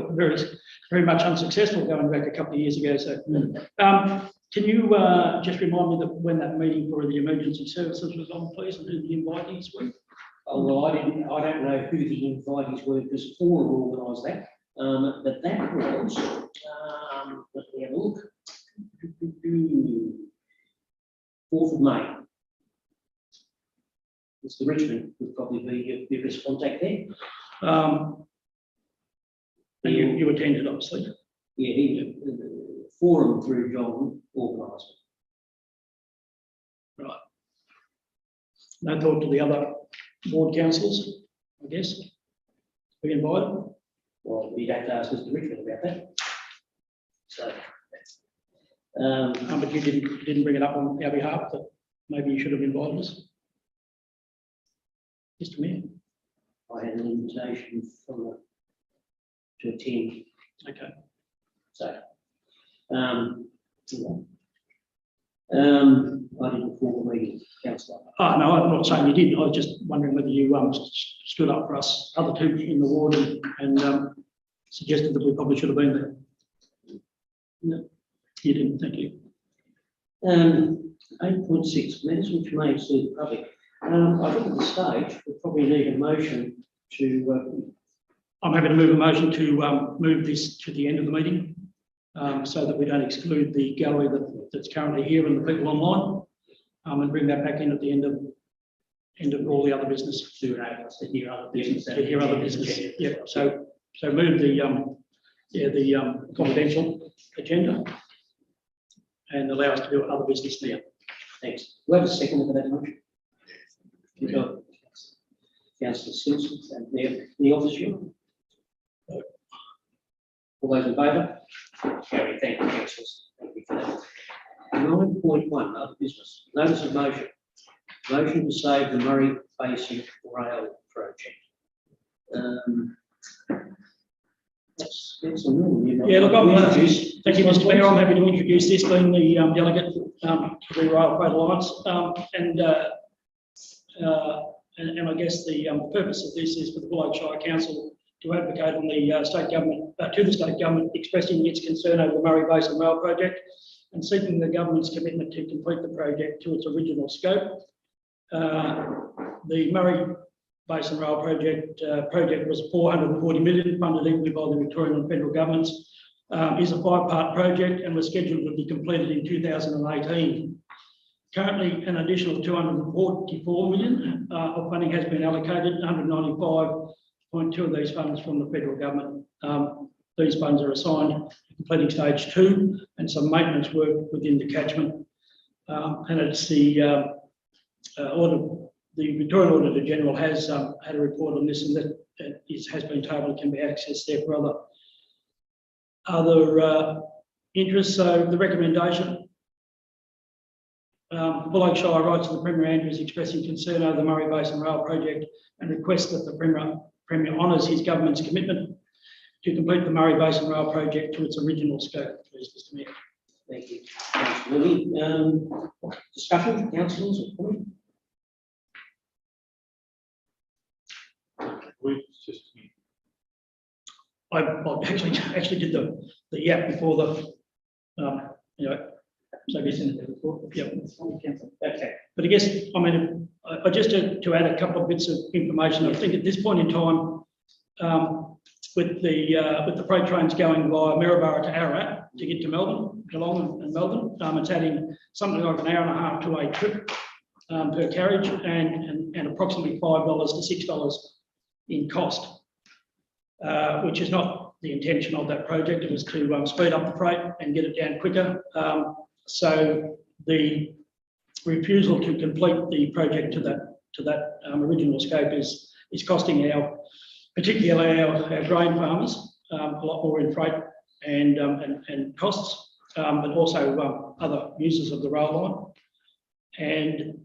very much unsuccessful going back a couple of years ago. So can you just remind me that when that meeting for the emergency services was on, please, and who the invitees were? Oh, well, I don't know who the invitees were because Forum organised that. But that was, let me have a look. 4th of May. Mr. Richmond would probably be your best contact there. And you attended, obviously. Yeah, he Forum through John organised. Right. No thought to the other ward councillors, I guess. We invited. Well, you'd have to ask Mr. Richmond about that. So, but you didn't bring it up on our behalf, that maybe you should have invited us. Mr. Mayor. I had an invitation from to attend. Okay. So, I didn't call the meeting, councillor. Oh, no, I'm not saying you didn't. I was just wondering whether you stood up for us, other two in the ward, and suggested that we probably should have been there. No. You didn't, thank you. 8.6 minutes, which may suit the public. I think at this stage, we probably need a motion to. I'm happy to move a motion to move this to the end of the meeting, so that we don't exclude the gallery that's currently here and the people online, and bring that back in at the end of all the other business. To enable us to hear other business. To hear other business. Yeah. So move the confidential agenda, and allow us to do other business now. Thanks. Do we have a second for that motion? Councillor Simpson, and the office room. All those in favour? Carry. Thank you, councillors. Thank you for that. 9.1, other business. Notice of motion. Motion to save the Murray Basin Rail Project. That's a new. Yeah, look, thank you, Mr. Mayor. I'm happy to introduce this, being the delegate to the Rail Freight Alliance, and I guess the purpose of this is for the Buloke Shire Council to advocate on the state government, to the state government, expressing its concern over the Murray Basin Rail Project and seeking the government's commitment to complete the project to its original scope. The Murray Basin Rail project was 440 million, funded equally by the Victorian and federal governments. Is a 5-part project and was scheduled to be completed in 2018. Currently, an additional 244 million of funding has been allocated, 195.2 of these funds from the federal government. These funds are assigned to completing stage 2 and some maintenance work within the catchment. And it's the Victorian Auditor General has had a report on this, and that has been tabled, can be accessed there for other interests. So the recommendation. Buloke Shire writes to the Premier Andrews expressing concern over the Murray Basin Rail Project and requests that the Premier honours his government's commitment to complete the Murray Basin Rail Project to its original scope. Please, Mr. Mayor. Thank you. Councillor Lilly. Discussion, councillors or comment? I actually did the yap before the so I guess in the report. Yeah. Okay. But I guess, I mean, just to add a couple of bits of information, I think at this point in time, with the freight trains going via Maryborough to Ararat to get to Melbourne, Geelong and Melbourne, it's adding something like an hour and a half to a trip per carriage, and approximately $5 to $6 in cost, which is not the intention of that project. It was to speed up the freight and get it down quicker. So the refusal to complete the project to that original scope is costing particularly our grain farmers a lot more in freight and costs, but also other users of the rail line. And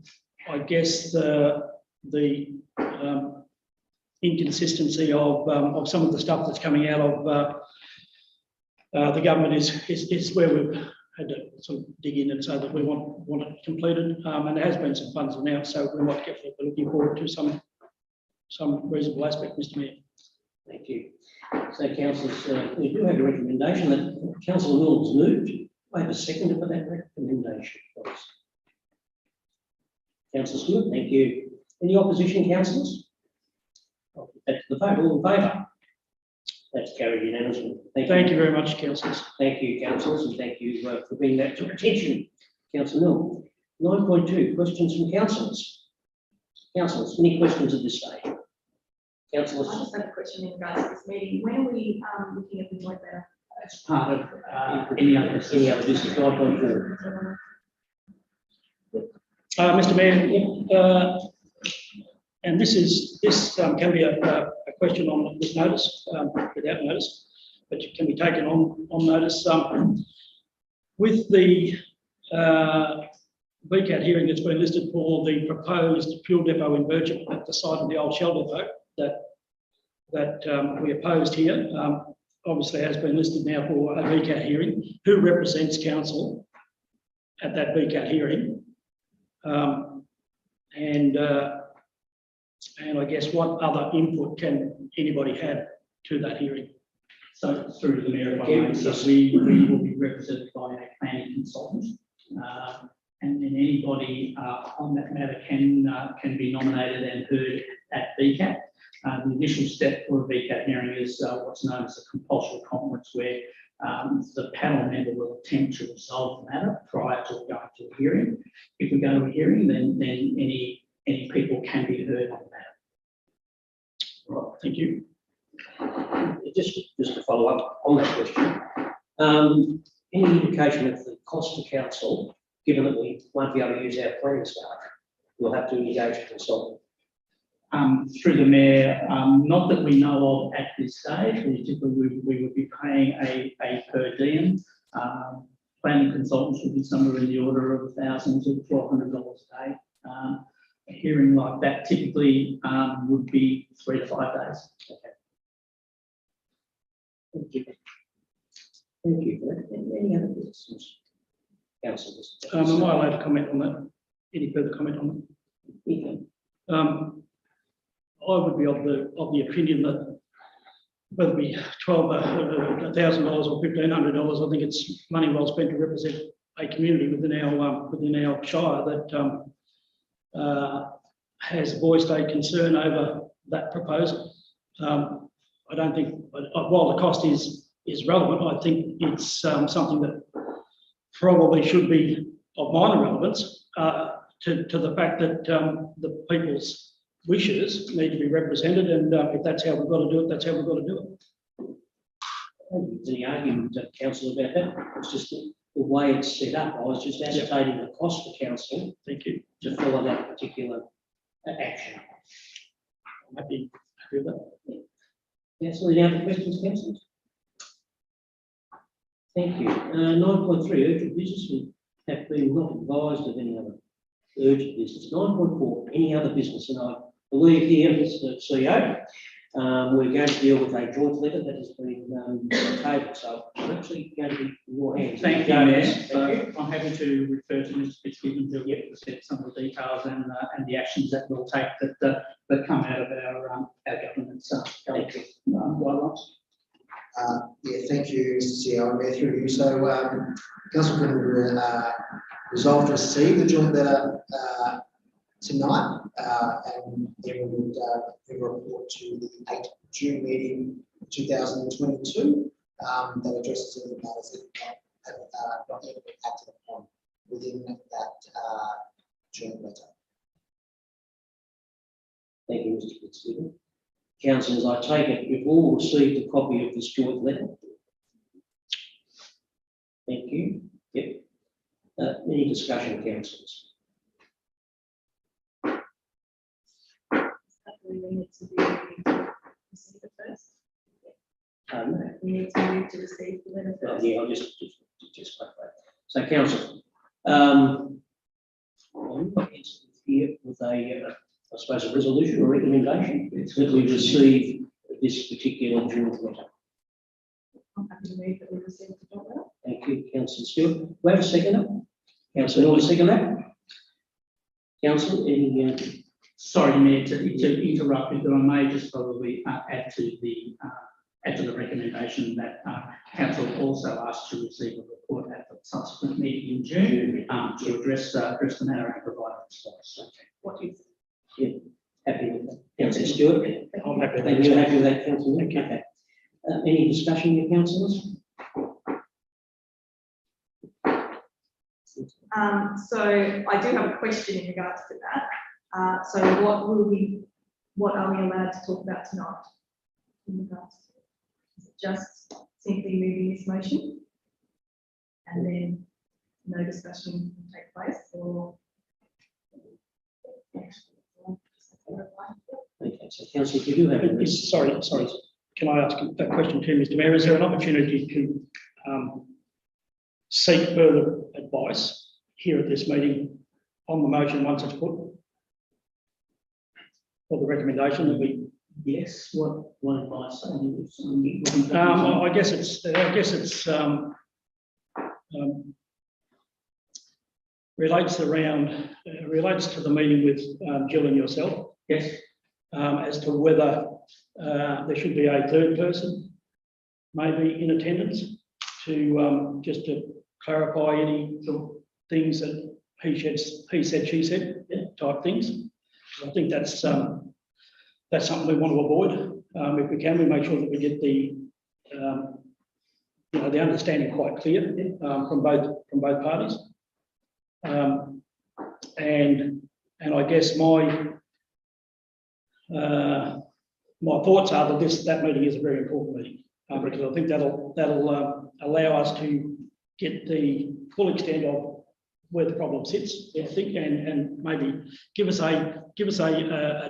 I guess the inconsistency of some of the stuff that's coming out of the government is where we've had to sort of dig in and say that we want it completed. And there has been some funds announced, so we might definitely be looking forward to some reasonable aspect, Mr. Mayor. Thank you. So councillors, we do have a recommendation that Councillor Mills moved. I have a second for that recommendation, please. Councillor Stewart, thank you. Any opposition, councillors? I'll put that to the vote. All in favour? That's carried unanimously. Thank you very much, councillors. Thank you, councillors, and thank you for bringing that to attention. Councillor Mill. 9.2, questions from councillors. Councillors, any questions at this stage? I Councillors? just have a question in regards to this meeting. When are we looking at the joint letter? As part of any other business? 9.4. Mr. Mayor, and this can be a question on this notice, without notice, but it can be taken on notice. With the VCAT hearing that's been listed for the proposed fuel depot in Birchip at the site of the old Shell depot that we opposed here, obviously has been listed now for a VCAT hearing. Who represents council at that VCAT hearing? And I guess what other input can anybody have to that hearing? So through the mayor, if I may, so we will be represented by a planning consultant. And then anybody on that matter can be nominated and heard at VCAT. The initial step for a VCAT hearing is what's known as a compulsory conference, where the panel member will attempt to resolve the matter prior to going to a hearing. If we go to a hearing, then any people can be heard on the matter. Right, thank you. Just to follow up on that question, any indication of the cost to council, given that we won't be able to use our planning staff, we'll have to engage a consultant? Through the mayor, not that we know of at this stage. We would be paying a per diem. Planning consultants would be somewhere in the order of $1,000 to $1,200 a day. A hearing like that typically would be 3 to 5 days. Okay. Thank you. Thank you for that. Any other business? Councillors? Am I allowed to comment on that? Any further comment on that? You I would be of the opinion that whether it be $1,000 or $1,500, I think it's money well spent to represent a community within our shire that has voiced a concern over that proposal. I don't think, while the cost is relevant, I think it's something that probably should be of minor relevance to the fact that the people's wishes need to be represented, and if that's how we've got to do it, that's how we've got to do it. Any argument, council, about that? It's just the way it's set up. I was just ascertaining the cost to council. Thank you. To follow that particular action. I'm happy with that. Council, any other questions, councillors? Thank you. 9.3, urgent business. We have been not advised of any other urgent business. 9.4, any other business, and I believe here, Mr. CEO, we're going to deal with a joint letter that has been tabled, so I'm actually going to be in your hands. Thank you, Mayor. So I'm happy to refer to Mr. Fitzgibbon to present some of the details and the actions that we'll take that come out of our government's guidelines. Yeah, thank you, Mr. CEO. I'm through you. So, Council can resolve to receive the joint letter tonight, and then we would give a report to the 8th June meeting 2022 that addresses all the matters that have not yet been acted upon within that joint letter. Thank you, Mr. Fitzgibbon. Councillors, I take it you've all received a copy of this joint letter. Thank you. Yep. Any discussion, councillors? We need to receive it first. We need to move to receive the letter Well, first. yeah, I'll just clarify. So, council, I'm here with a, I suppose, a resolution or recommendation that we receive this particular joint letter. I'm happy to move that we receive the joint letter. Thank you, councillor Stewart. We have a second. Councillor Noy, second that. Council, any, Sorry, Mayor, to interrupt, if I may just probably add to the recommendation that council also asked to receive a report at the subsequent meeting in June to address the matter and provide a response. Okay. What is? happy with that? Councillor Stewart? I'm happy with Thank you. that. Happy with that, councillor? Okay. Any discussion, your councillors? So I do have a question in regards to that. So what are we allowed to talk about tonight? In regards to, is it just simply moving this motion? And then no discussion can take place, or? Okay, so councillor, if you do have a Sorry, can I ask a question too, Mr Mayor? Is there an opportunity to seek further advice here at this meeting on the motion once it's put? Or the recommendation that we? yes, what advice? I guess it's relates to the meeting with Jill and yourself. Yes. As to whether there should be a third person maybe in attendance to just to clarify any sort of things that he said, she said type things. I think that's something we want to avoid. If we can, we make sure that we get the the understanding quite clear from both parties. And I guess my thoughts are that that meeting is a very important meeting because I think that'll allow us to get the full extent of where the problem sits, I think, and maybe give us a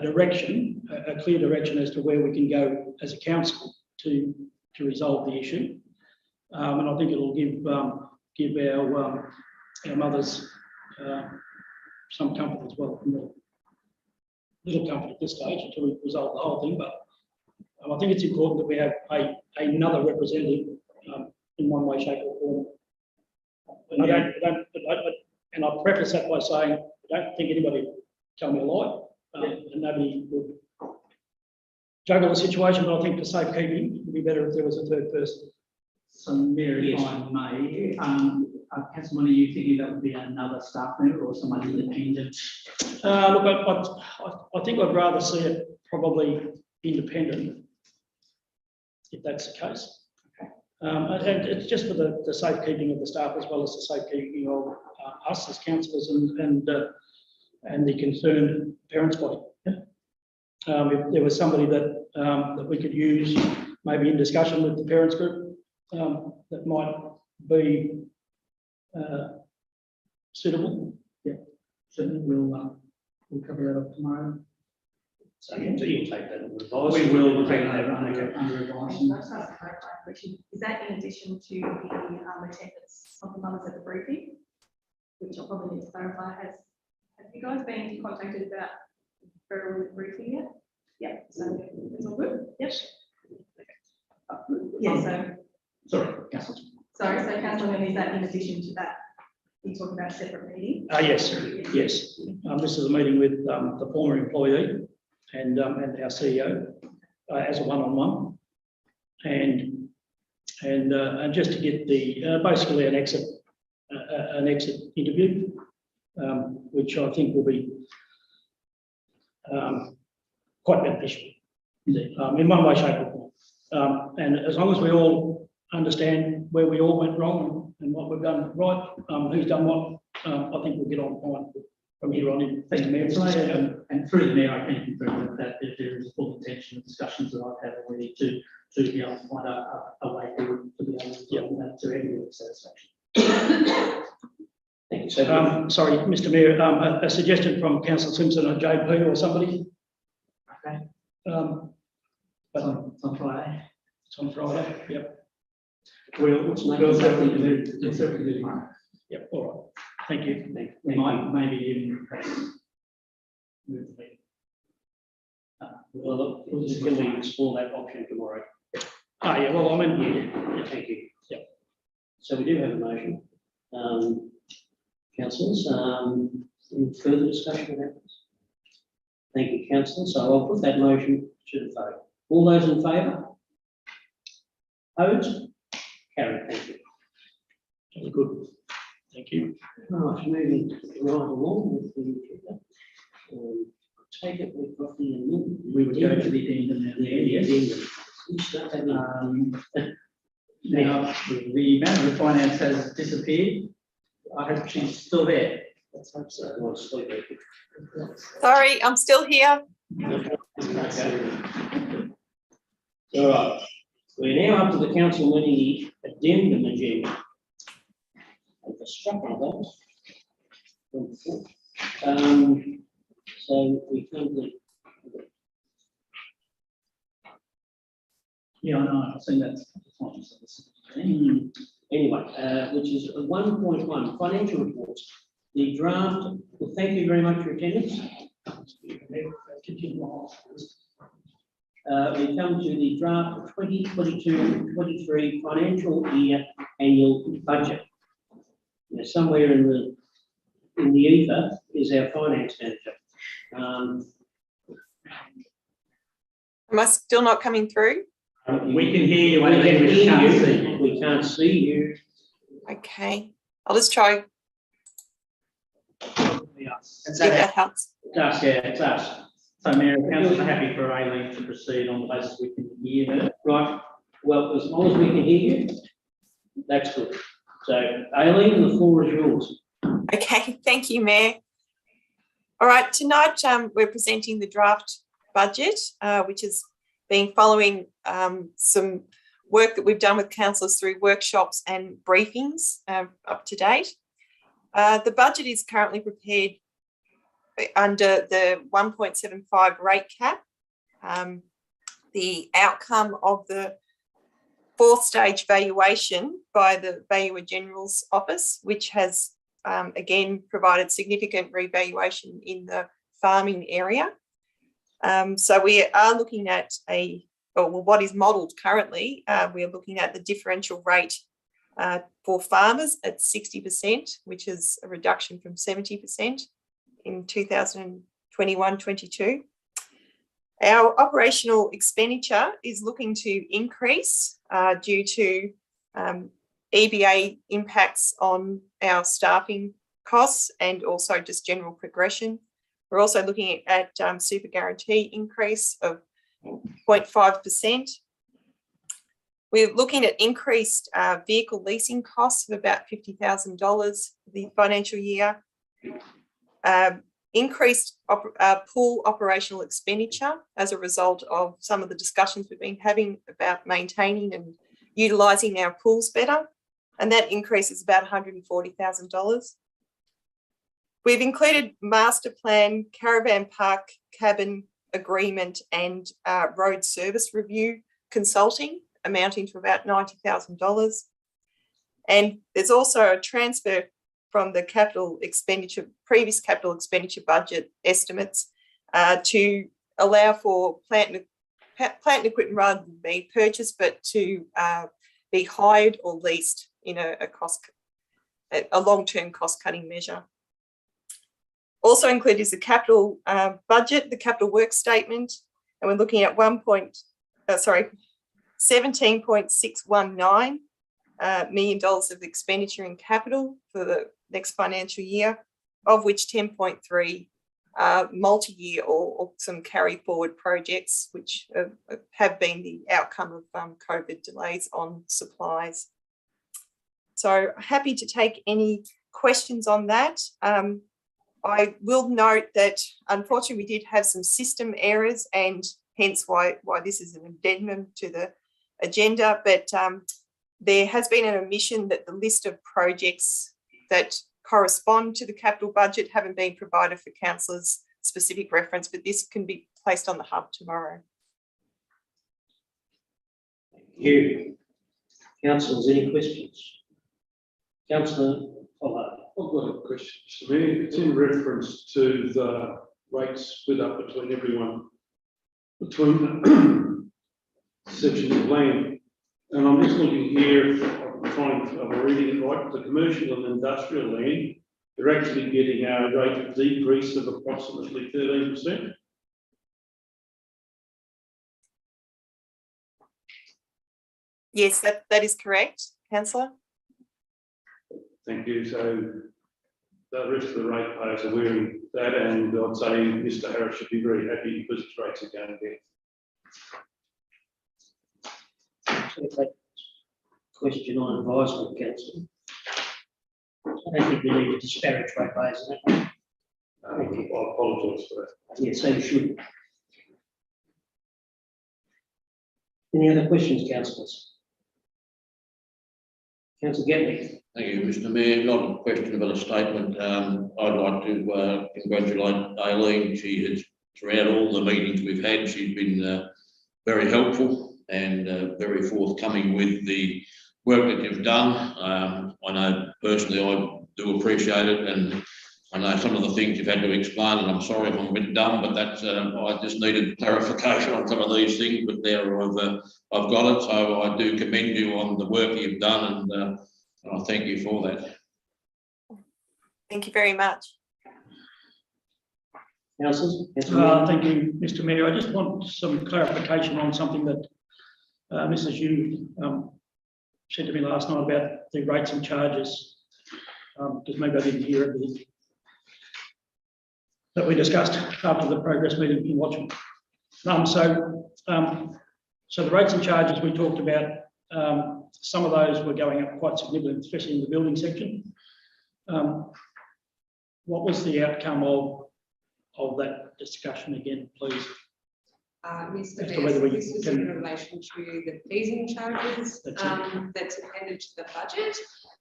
direction, a clear direction as to where we can go as a council to resolve the issue. And I think it'll give our mothers some comfort as well. Little comfort at this stage until we resolve the whole thing, but I think it's important that we have another representative in one way, shape or form. And I preface that by saying, I don't think anybody will tell me a lie, and nobody would juggle the situation, but I think for safekeeping, it would be better if there was a third person. So, Mayor, if Yes. I may, Councillor, are you thinking that would be another staff member or somebody independent? Look, I think I'd rather see it probably independent, if that's the case. And it's just for the safekeeping of the staff as well as the safekeeping of us as councillors and the concerned parents' body. If there was somebody that we could use, maybe in discussion with the parents group, that might be suitable. Certainly, we'll cover that up tomorrow. So you'll take that under advice. We will take that under advice. I just ask a clarifying question. Is that in addition to the attendance of the mothers at the briefing? Which I'll probably need to clarify. Have you guys been contacted about the briefing yet? Yeah, so it's all good? Yes. Yeah, so, Sorry, Councillor. sorry, so councillor, is that in addition to that? You talk about a separate meeting? Yes. This is a meeting with the former employee and our CEO as a one-on-one, and just to get the basically an exit interview, which I think will be quite beneficial in one way, shape or form. And as long as we all understand where we all went wrong and what we've done right, who's done what, I think we'll get on fine from here on in. Thank you, Mayor. And through the Mayor, I can confirm that there is full intention mentioned the discussions that I've had already to be able to find a way forward to be able to do that to everyone's satisfaction. Thank you. So, Sorry, Mr Mayor, a suggestion from Councillor Simpson or JP or somebody. Okay. But It's on Friday. it's on Friday, yep, we'll certainly do. We'll certainly do tomorrow. yep, all right, thank you. Maybe even perhaps move the meeting. Well, look, can we explore that option tomorrow? Ah, yeah, well, I mean, Yeah, thank you. Yeah. So we do have a motion. Councillors, any further discussion about this? Thank you, councillors. So I'll put that motion to the vote. All those in favour? Opposed? Carried, thank you. very good, thank you. Right, moving right along with the agenda. Take it, we've got the amendment. We would go to the addendum now. Yes. You start that now. Now, the manager of finance has disappeared. I hope she's still there. Let's hope so. Well, sleep. Sorry, I'm still here. All right, we're now up to the council meeting addendum agenda. I've just struck on that. So we come to. Yeah, I know, I've seen that. Anyway, which is 1.1 financial reports. The draft, well, thank you very much for attendance. We come to the draft 2022-23 financial year annual budget. Now, somewhere in the ether is our finance manager. Am I still not coming through? We can hear you, We Aileen, can we just hear can't you. see you. We can't see you. Okay, I'll just try, It's if that helps. us, yeah, it's us. So Mayor, councillors are happy for Aileen to proceed on the basis we can hear her. Right, well, as long as we can hear you, that's good. So, Aileen, the floor is yours. Okay, thank you, Mayor. All right, tonight we're presenting the draft budget, which has been following some work that we've done with councillors through workshops and briefings up to date. The budget is currently prepared under the 1.75 rate cap. The outcome of the fourth stage valuation by the Valuer General's Office, which has again provided significant revaluation in the farming area. So we are looking at what is modelled currently. We are looking at the differential rate for farmers at 60%, which is a reduction from 70% in 2021-22. Our operational expenditure is looking to increase due to EBA impacts on our staffing costs and also just general progression. We're also looking at super guarantee increase of 0.5%. We're looking at increased vehicle leasing costs of about $50,000 for the financial year. Increased pool operational expenditure as a result of some of the discussions we've been having about maintaining and utilising our pools better, and that increase is about $140,000. We've included master plan, caravan park, cabin agreement and road service review consulting amounting to about $90,000. And there's also a transfer from the capital expenditure, previous capital expenditure budget estimates to allow for plant and equipment rather than being purchased, but to be hired or leased in a long-term cost-cutting measure. Also included is the capital budget, the capital work statement, and we're looking at $17.619 million of expenditure in capital for the next financial year, of which 10.3 multi-year or some carry forward projects, which have been the outcome of COVID delays on supplies. So happy to take any questions on that. I will note that unfortunately we did have some system errors and hence why this is an addendum to the agenda. But there has been an omission that the list of projects that correspond to the capital budget haven't been provided for councillors' specific reference, but this can be placed on the hub tomorrow. Thank you. Councillors, any questions? Councillor Follow. I've got a question, Mr. Mayor. It's in reference to the rates split up between everyone, between the sections of land. And I'm just looking here, I'm reading it right, the commercial and industrial land, they're actually getting a rate of decrease of approximately 13%. Yes, that is correct, councillor. Thank you. So the rest of the ratepayers are wearing that, and I'd say Mr. Harris should be very happy because his rates are going down. Question on advisement, councillor. I don't think we need to disparage ratepayers, I apologise for that. Yes, so you should. Any other questions, councillors? Councillor Gatley. Thank you, Mr. Mayor. Not a question but a statement. I'd like to congratulate Aileen. She has, throughout all the meetings we've had, she's been very helpful and very forthcoming with the work that you've done. I know personally I do appreciate it, and I know some of the things you've had to explain, and I'm sorry if I'm a bit dumb, but that's I just needed clarification on some of these things, but there I've got it. So I do commend you on the work you've done, and I thank you for that. Thank you very much. Councillors? Thank you, Mr. Mayor. I just want some clarification on something that Mrs. Yu said to me last night about the rates and charges, because maybe I didn't hear everything that we discussed after the progress meeting in Watcham. So the rates and charges we talked about, some of those were going up quite significantly, especially in the building section. What was the outcome of that discussion again, please? Mr. As to whether Mayor, we this was can- in relation to the fees and charges That's that's appended to the budget.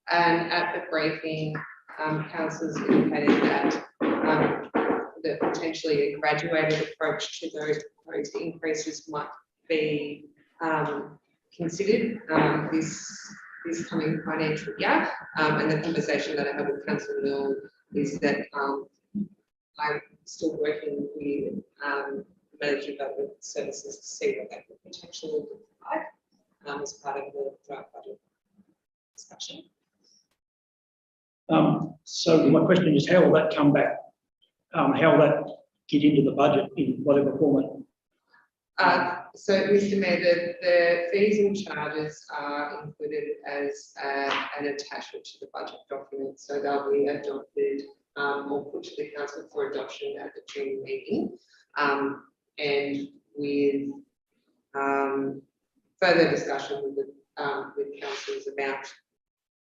And at the briefing, councillors indicated that that potentially a graduated approach to those increases might be considered this coming financial year. And the conversation that I had with Councillor Mill is that I'm still working with managing development services to see what that could potentially look like as part of the draft budget discussion. So my question is, how will that come back? How will that get into the budget in whatever format? So, Mr. Mayor, the fees and charges are included as an attachment to the budget document, so they'll be adopted or put to the council for adoption at the June meeting, and with further discussion with councillors about,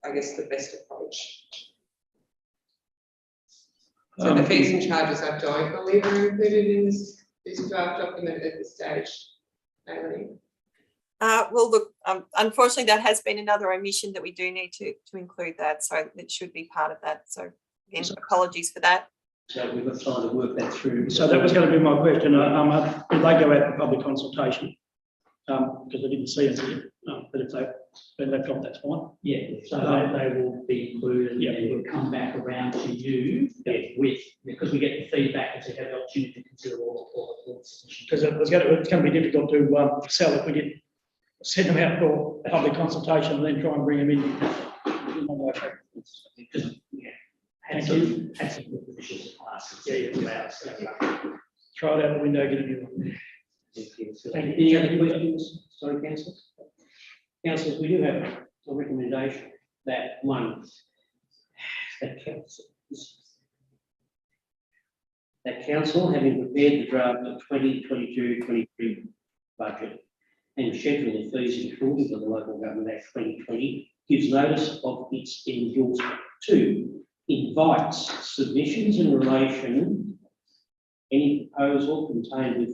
I guess, the best approach. So the fees and charges, I don't believe are included in this draft document at this stage. Aileen? Well, look, unfortunately, that has been another omission that we do need to include that. So it should be part of that. So again, apologies for that. So we've got time to work that through. So that was going to be my question. Did they go out for public consultation? Because I didn't see it here. But if they've got, that's fine. Yeah, so they will be included, Yeah. and we'll come back around to you with, because we get the feedback and to have the opportunity to consider all the submissions. Because it's going to be difficult to sell if we did send them out for public consultation and then try and bring them in. Because, yeah, had Thank some good positions in classes. Throw it out the window, get a new one. Any other questions? Sorry, councillors? Councillors, we do have a recommendation that council, having prepared the draft of 2022-23 budget and schedule the fees in accordance with the Local Government Act 2020, gives notice of its endorsement. 2, invites submissions in relation any proposal contained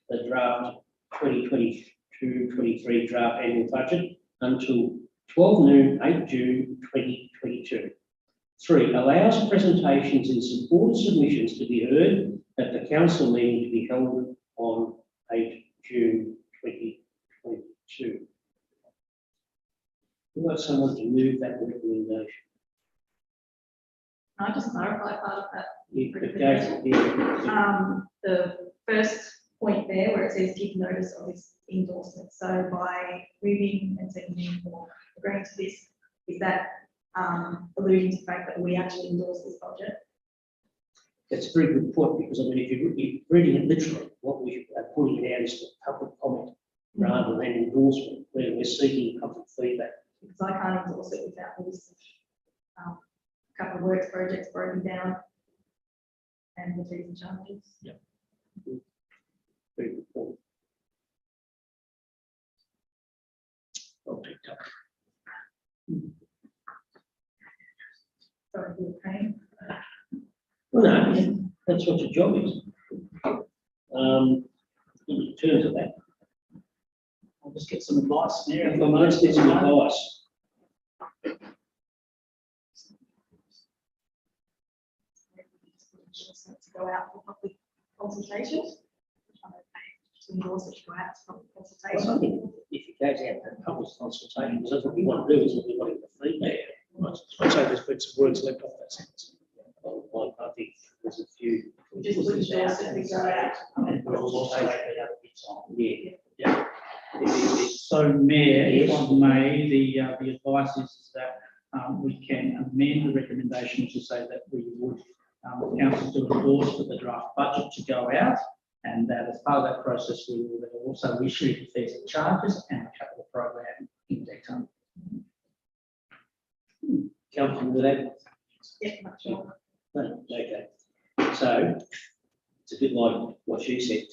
the draft 2022-23 draft annual budget until 12 noon, 8 June 2022. 3, allows presentations in support of submissions to be heard at the council meeting to be held on 8 June 2022. We've got someone to move that recommendation. Can I just clarify part of that? You could go to the- The first point there where it says give notice of this endorsement. So by moving and seconding or agreeing to this, is that alluding to the fact that we actually endorse this budget? That's a very good point, because I mean, if you're reading it literally, what we are putting it out is for public comment rather than endorsement, where we're seeking public feedback. Because I can't endorse it without the list of couple of works projects broken down and the fees and charges. Very good point. I'll pick up. Sorry, you're paying. Well, no, that's what your job is. In terms of that, I'll just get some advice there. if I might get some advice. To go out for public consultation. To endorse it to go out for public Well, I consultation. think if it goes out to public consultation, because that's what we want to do, is what we want the feedback. I'd say there's been some words left off that sentence. Well, I think there's a few. Just endorse it, we go out. And consultation, Yeah. So, Mayor, if I may, the advice is that we can amend the recommendation to say that we would council to endorse for the draft budget to go out, and that as part of that process, we will then also issue the fees and charges and the capital program index. Comfortable with that? Yeah, much more. No, okay. So, it's a bit like what you said.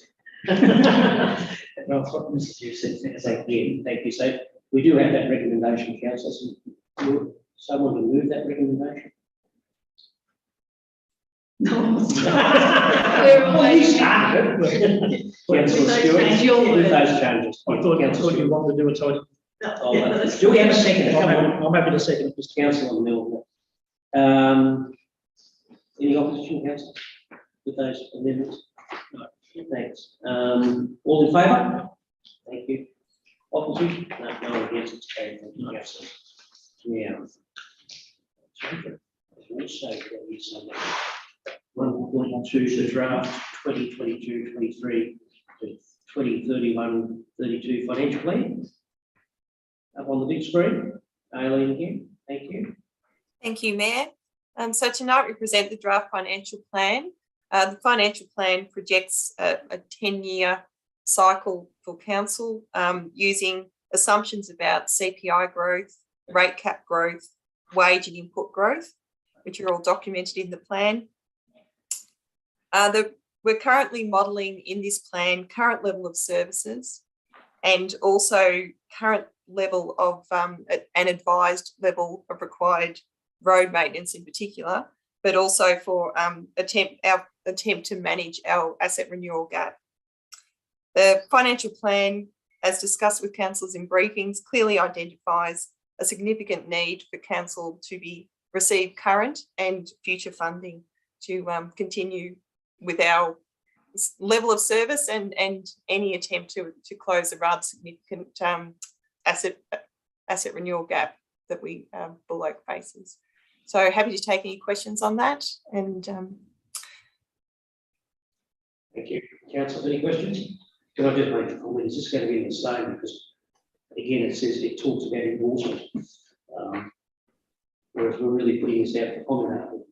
Well, that's what Mrs. Hughes said. Thank you. So, we do have that recommendation, councillors. Someone to move that recommendation? We're always. Councillor Stewart, changes, your with words. those changes. I thought you wanted to do it, so Do we have a second? Come on, I'm happy to second it, Mr. Councillor Milner. Any opposition, councillor, with those amendments? No. Thanks. All in favour? Thank you. Opposition? No against, it's carried. Thank you, councillor. Yeah. Also, there is 1.2, the draft 2022-23 to 2031-32 financial plan. Up on the big screen. Aileen here. Thank you. Thank you, Mayor. So tonight we present the draft financial plan. The financial plan projects a 10-year cycle for council using assumptions about CPI growth, rate cap growth, wage and input growth, which are all documented in the plan. We're currently modelling in this plan current level of services and also current level of an advised level of required road maintenance in particular, but also for our attempt to manage our asset renewal gap. The financial plan, as discussed with councillors in briefings, clearly identifies a significant need for council to receive current and future funding to continue with our level of service and any attempt to close a rather significant asset renewal gap that we Buloke faces. So happy to take any questions on that. And Thank you. Council, any questions? Can I just make a comment? Is this going to be the same? Because again, it talks about endorsement. Whereas we're really putting this out for comment.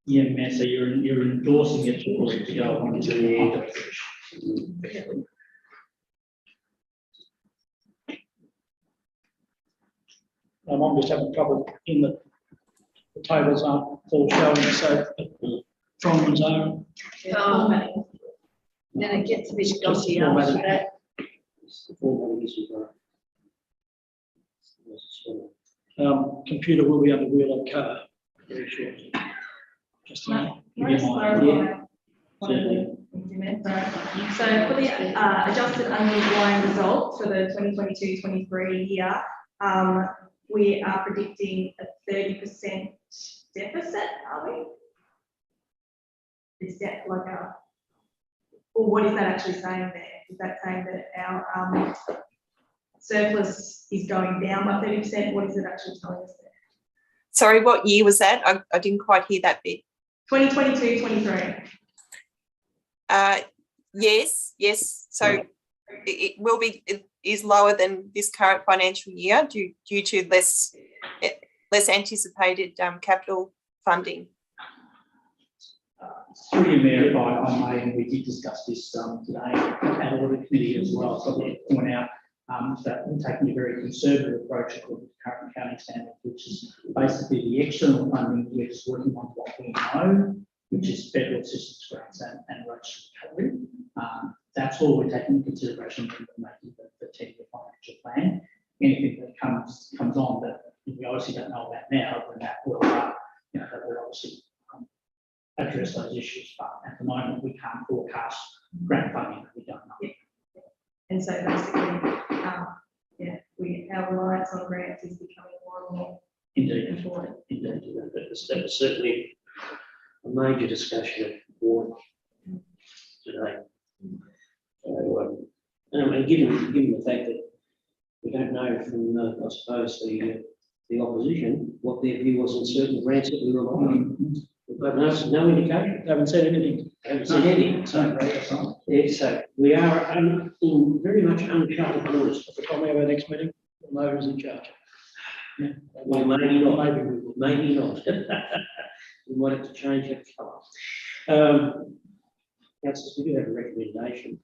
Yeah, Mayor, so you're endorsing it for it to go on to the end of it. I'm just having trouble in the tables aren't all showing, so from the zone. Then it gets a bit dodgy after that. Computer will be able to wheel a car very shortly. Just to Can give I you just my clarify one of certainly. the Thank you, Mayor. So for the adjusted underlying result for the 2022-23 year, we are predicting a 30% deficit, are we? Is that like a, or what is that actually saying there? Is that saying that our surplus is going down by 30%? What is it actually telling us there? Sorry, what year was that? I didn't quite hear that bit. 2022-23. Yes. So it will be, it is lower than this current financial year due to less anticipated capital funding. Through you, Mayor, if I may, and we did discuss this today at audit committee as well, so I'd like to point out that we're taking a very conservative approach according to current accounting standards, which is basically the external funding we're just working on what we know, which is federal assistance grants and roads recovery. That's all we're taking into consideration when we're making the 10-year financial plan. Anything that comes on that we obviously don't know about now, when that will, that will obviously address those issues. But at the moment, we can't forecast grant funding that we don't know. Yeah. And so basically, our reliance on grants is becoming more and more important. Indeed. That was certainly a major discussion at the board today. So, and given the fact that we don't know from, I suppose, the opposition, what their view was on certain grants that we were on. We've got no indication. They haven't said anything. Haven't said anything. So we are in very much uncharted waters. At the time of our next meeting, we'll know who's in charge. Yeah. Well, maybe not. Maybe not. We might have to change that colour. Councillors, we do have a recommendation.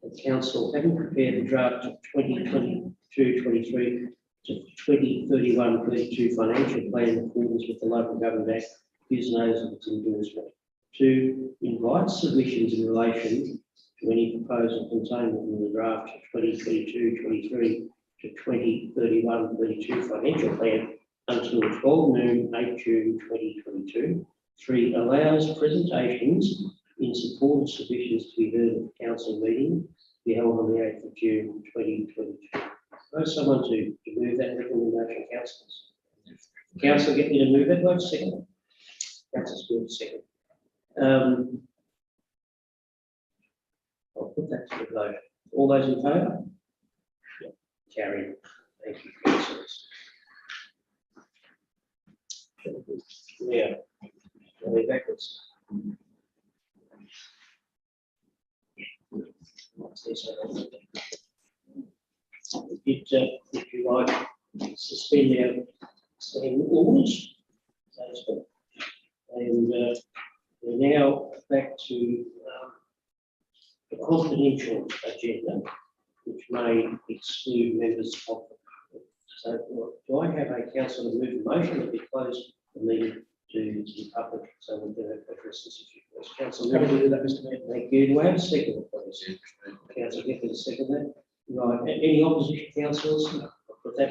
The council, having prepared the draft of 2022-23 to 2031-32 financial plan in accordance with the Local Government Act, gives notice of its endorsement. 2, invite submissions in relation to any proposal contained within the draft of 2022-23 to 2031-32 financial plan until 12 noon, 8 June 2022. 3, allows presentations in support of submissions to be heard at the council meeting to be held on the 8th of June 2022. There's someone to move that recommendation, councillors. Council, get me to move it. Vote second. Councillor Stewart second. I'll put that to the vote. All those in favour? Carried. Thank you, councillors. Yeah. Going backwards. If you like, suspend our standing orders. And we're now back to the confidential agenda, which may exclude members of the public. So do I have a council to move the motion that we close the meeting to the public so we can address this issue? Council, Happy to do that, Mr. Mayor. thank you. Do I have a second, please? Council, get me to second that. Right. Any opposition, councillors? I'll put that